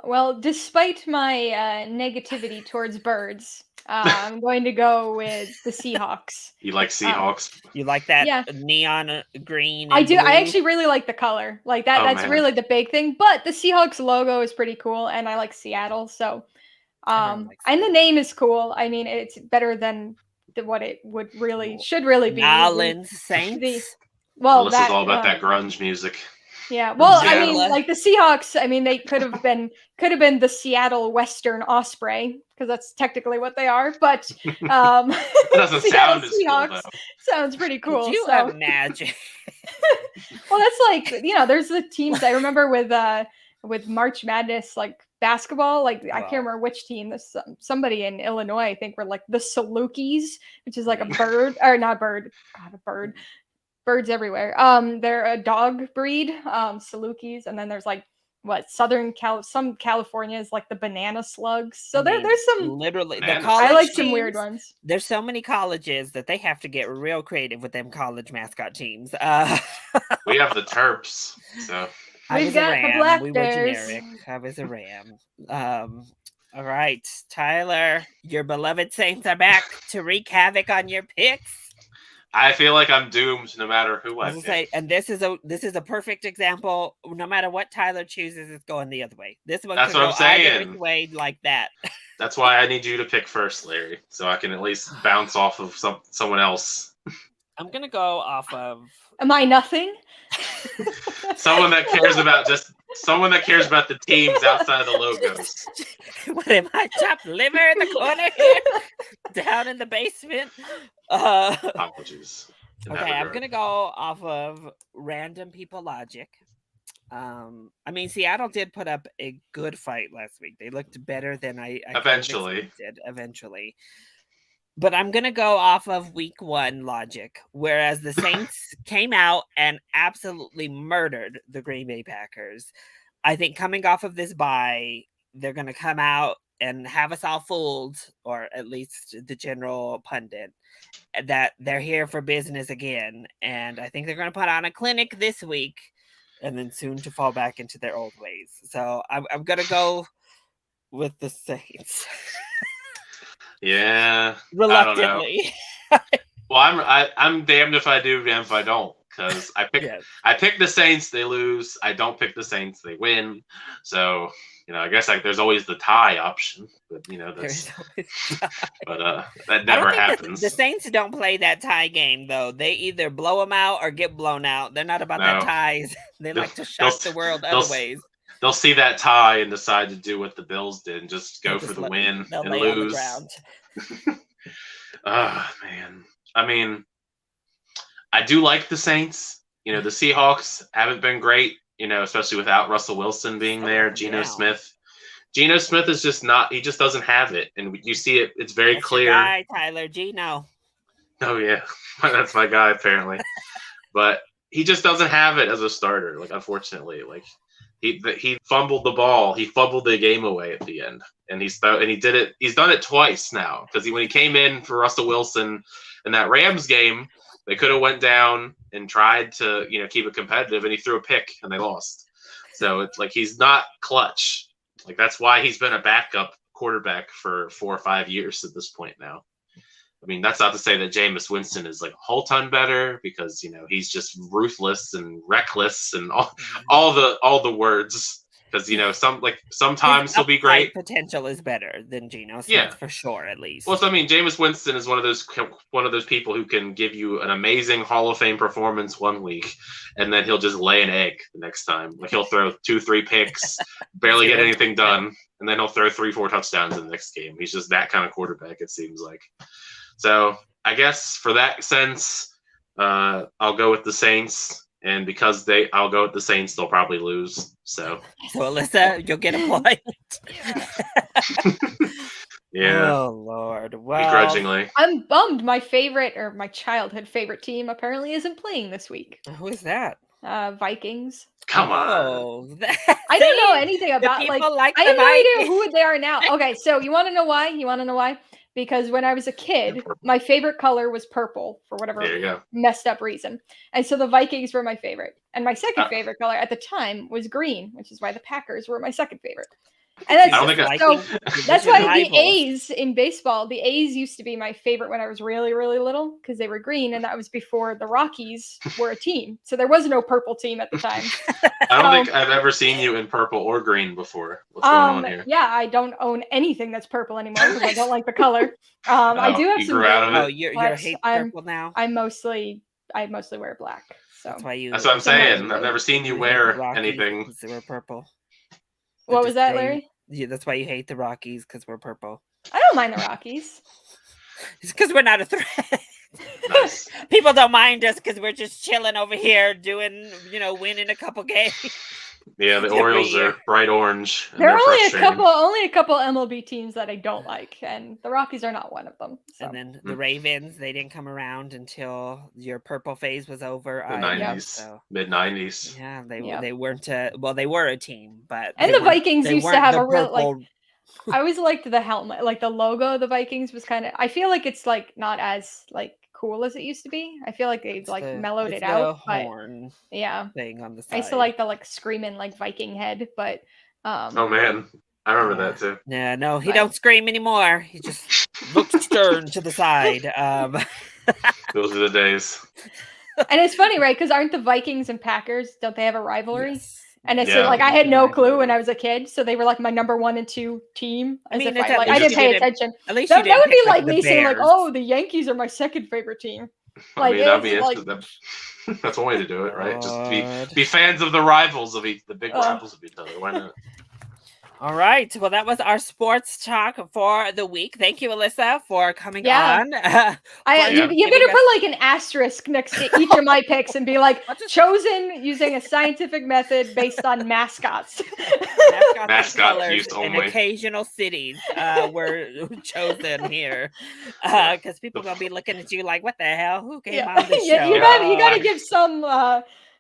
Well, despite my negativity towards birds, I'm going to go with the Seahawks. You like Seahawks? You like that neon green? I do. Blue? I actually really like the color. Like that. That's really the big thing. But the Seahawks logo is pretty cool, and I like Seattle. So, and the name is cool. I mean, it's better than what it should really be. Orleans Saints. This is all about that grunge music. Yeah, well, I mean, like the Seahawks. I mean, they could have been the Seattle Western Osprey because that's technically what they are. But it doesn't sound as Seahawks cool, though. Sounds pretty cool. Could you imagine? Well, that's like there's the teams I remember with March Madness, like basketball. Like I can't remember which team. This somebody in Illinois, I think, were like the Salukis, which is like a bird or not bird. God, a bird. Birds everywhere. They're a dog breed, Salukis, and then there's like some California is like the banana slugs. So there's some literally. I like some weird ones. There's so many colleges that they have to get real creative with them college mascot teams. We have the Terps, so we've got the Black We Bears. were generic. I was a Ram. All right, Tyler, your beloved Saints are back to wreak havoc on your picks. I feel like I'm doomed no matter who I pick. And this is a perfect example. No matter what Tyler chooses, it's going the other way. This one That's could what go I'm saying. either way like that. That's why I need you to pick first, Larry, so I can at least bounce off of someone else. I'm gonna go off of. Am I nothing? Someone that cares about the teams outside of the logos. What am I, chopped liver in the corner here? Down in the basement? Apologies. Okay, I'm going to go off of random people logic. I mean, Seattle did put up a good fight last week. They looked better than I eventually. Eventually. But I'm going to go off of week 1 logic, whereas the Saints came out and absolutely murdered the Green Bay Packers. I think coming off of this bye, they're going to come out and have us all fooled, or at least the general pundit, that they're here for business again. And I think they're going to put on a clinic this week and then soon to fall back into their old ways. So I'm going to go with the Saints. Yeah, reluctantly. Well, I'm damned if I do, damned if I don't. Because I pick the Saints, they lose. I don't pick the Saints, they win. So I guess there's always the tie option, but that's but that never happens. The Saints don't play that tie game though. They either blow them out or get blown out. They're not about that ties. They like to shock the world other ways. They'll see that tie and decide to do what the Bills did and just go for the win and lose. Oh man, I mean, I do like the Saints. The Seahawks haven't been great. Especially without Russell Wilson being there, Geno Smith. Geno Smith is just not. He just doesn't have it, and you see it. It's very clear. Your guy, Tyler Geno. Oh yeah, that's my guy apparently, but he just doesn't have it as a starter. Unfortunately, he fumbled the ball. He fumbled the game away at the end, and he did it. He's done it twice now because when he came in for Russell Wilson in that Rams game, they could have went down and tried to, keep it competitive, and he threw a pick and they lost. So it's he's not clutch. That's why he's been a backup quarterback for 4 or 5 years at this point now. I mean, that's not to say that Jameis Winston is a whole ton better because, he's just ruthless and reckless and all the words. Because sometimes he'll be great. Potential is better than Geno Smith for sure, at least. Well, so Jameis Winston is one of those people who can give you an amazing Hall of Fame performance one week, and then he'll just lay an egg the next time. He'll throw 2-3 picks, barely get anything done, and then he'll throw 3-4 touchdowns in the next game. He's just that kind of quarterback, it seems like. So I guess for that sense, I'll go with the Saints. And because I'll go with the Saints, they'll probably lose. So Alyssa, you'll get a point. Yeah. Oh Lord. Well, begrudgingly. I'm bummed. My childhood favorite team apparently isn't playing this week. Who is that? Vikings. Come on. I don't know anything about I have no idea who they are now. Okay, so you want to know why? Because when I was a kid, my favorite color was purple for whatever messed up reason. And so the Vikings were my favorite. And my second favorite color at the time was green, which is why the Packers were my second favorite. And that's why the A's in baseball, the A's used to be my favorite when I was really, really little because they were green. And that was before the Rockies were a team. So there was no purple team at the time. I don't think I've ever seen you in purple or green before. What's going on here? Yeah, I don't own anything that's purple anymore because I don't like the color. I do have some. You're hate purple now. I mostly wear black. So that's what I'm saying. I've never seen you wear anything. They were purple. What was that, Larry? Yeah, that's why you hate the Rockies because we're purple. I don't mind the Rockies. It's because we're not a threat. Nice. People don't mind us because we're just chilling over here doing, winning a couple games. Yeah, the Orioles are bright orange. There are only a couple MLB teams that I don't like, and the Rockies are not one of them. So. And then the Ravens, they didn't come around until your purple phase was over. The 90s, mid-90s. Yeah, they weren't they were a team, but the Vikings used to have a real I always liked the helmet, the logo of the Vikings was kind of. I feel like it's not as cool as it used to be. I feel like they've mellowed it out. Horn thing on the side. I used to like the screaming Viking head, but oh man, I remember that too. Yeah, no, he don't scream anymore. He just looks stern to the side. Those are the days. And it's funny, right? Because aren't the Vikings and Packers? Don't they have a rivalry? Yes. And it's I had no clue when I was a kid, so they were my number 1 and 2 team. I didn't pay attention. At least that would be like me saying "Oh, the Yankees are my second favorite team." That's one way to do it, right? Just be fans of the rivals of the big rivals of each other. Why not? All right. Well, that was our sports talk for the week. Thank you, Alyssa, for coming on. You better put an asterisk next to each of my picks and be chosen using a scientific method based on mascots. Mascots used only. And occasional cities were chosen here because people going to be looking at you like, what the hell? Who came on the show? You got to give some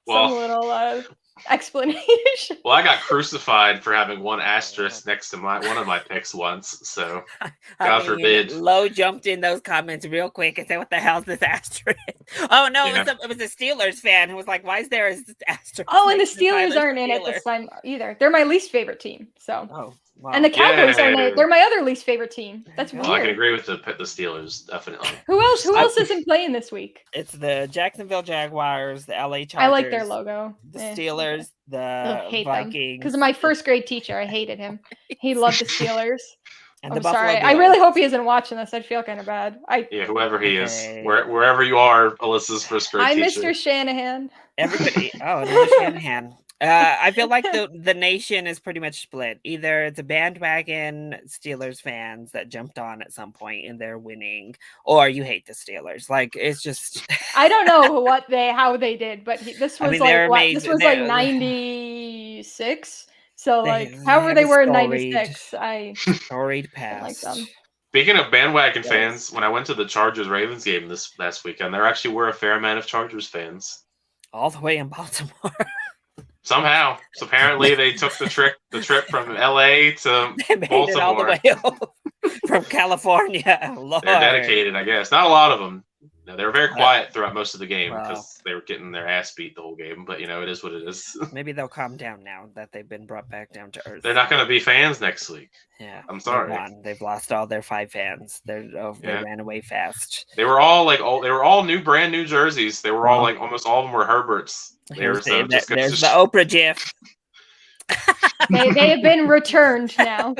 little explanation. Well, I got crucified for having one asterisk next to one of my picks once, so God forbid. Lowe jumped in those comments real quick and said, what the hell's this asterisk? Oh no, it was a Steelers fan who was like, why is there an asterisk? Oh, and the Steelers aren't in it this time either. They're my least favorite team. So Wow. And the Cowboys Yeah. they're my other least favorite team. That's There Well, weird. I can agree with the Steelers, definitely. Who else isn't playing this week? It's the Jacksonville Jaguars, the LA Chargers. I like their logo. The Steelers, the hate Vikings. Because of my first grade teacher, I hated him. He loved the Steelers. And I'm the Buffalo sorry. Bills. I really hope he isn't watching this. I'd feel kind of bad. Yeah, whoever he is, Okay. wherever you are, Alyssa's first grade I'm teacher. Mr. Shanahan. Everybody. Oh, another Shanahan. I feel like the nation is pretty much split. Either it's a bandwagon Steelers fans that jumped on at some point and they're winning, or you hate the Steelers. Like it's just. I don't know how they did, but this was this was like 96. So however they were in 96, I storied don't like past. them. Speaking of bandwagon fans, when I went to the Chargers-Ravens game this last weekend, there actually were a fair amount of Chargers fans. All the way in Baltimore. Somehow. So apparently they took the trip from LA to They made Baltimore. it all the way over from California. Lord. They're dedicated, I guess. Not a lot of them. No, they were very quiet throughout most of the game because they were getting their ass beat the whole game. But, it is what it is. Maybe they'll calm down now that they've been brought back down to earth. They're not going to be fans next week. Yeah. I'm sorry. They've lost all their 5 fans. They ran away fast. They were all brand new jerseys. They were all almost all of them were Herberts. There's the Oprah gif. They have been returned now.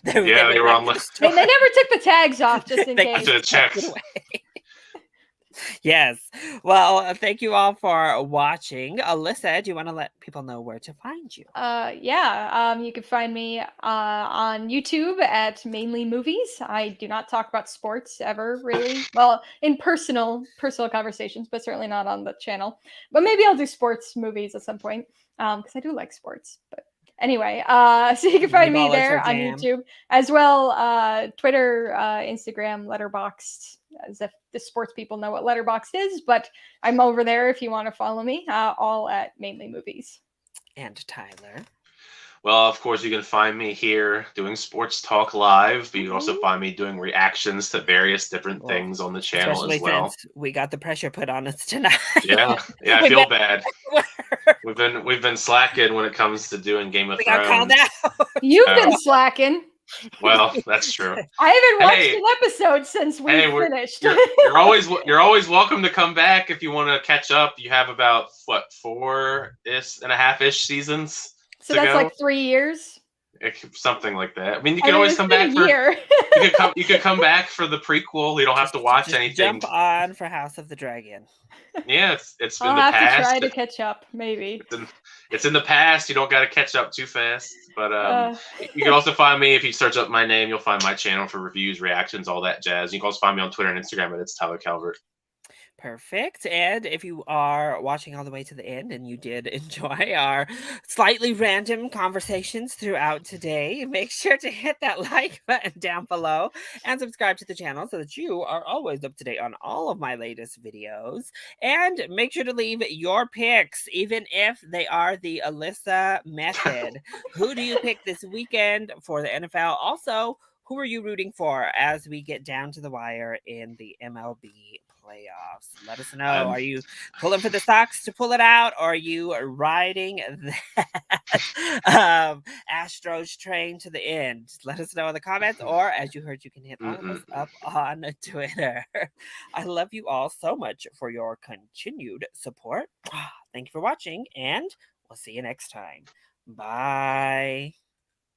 They were on. They never took the tags off just in case. Should have checked. Yes. Well, thank you all for watching. Alyssa, do you want to let people know where to find you? You can find me on YouTube at Mainly Movies. I do not talk about sports ever, really. Well, in personal conversations, but certainly not on the channel. But maybe I'll do sports movies at some point because I do like sports. But anyway, so you can find me there on YouTube as well. Twitter, Instagram, Letterboxd, as if the sports people know what Letterboxd is, but I'm over there if you want to follow me, all at Mainly Movies. And Tyler. Well, of course, you can find me here doing Sports Talk Live, but you can also find me doing reactions to various different things on the channel as well. Since we got the pressure put on us tonight. Yeah, I feel bad. We've been slacking when it comes to doing Game of Thrones. Got called out. You've been slacking. Well, that's true. I haven't watched an episode since we finished. You're always welcome to come back if you want to catch up. You have about 4.5-ish seasons. So that's like 3 years. Something like that. I mean, you can always come back for. You could come back for the prequel. You don't have to watch anything. Jump on for House of the Dragon. Yeah, it's been I'll the have past. to try to catch up, maybe. It's in the past. You don't got to catch up too fast. But you can also find me if you search up my name. You'll find my channel for reviews, reactions, all that jazz. You can also find me on Twitter and Instagram, and it's Tyler Calvert. Perfect. And if you are watching all the way to the end and you did enjoy our slightly random conversations throughout today, make sure to hit that like button down below and subscribe to the channel so that you are always up to date on all of my latest videos. And make sure to leave your picks, even if they are the Alyssa method. Who do you pick this weekend for the NFL? Also, who are you rooting for as we get down to the wire in the MLB playoffs? Let us know. Are you pulling for the Sox to pull it out, or are you riding that Astros train to the end? Let us know in the comments, or as you heard, you can hit all of us up on Twitter. I love you all so much for your continued support. Thank you for watching, and we'll see you next time. Bye.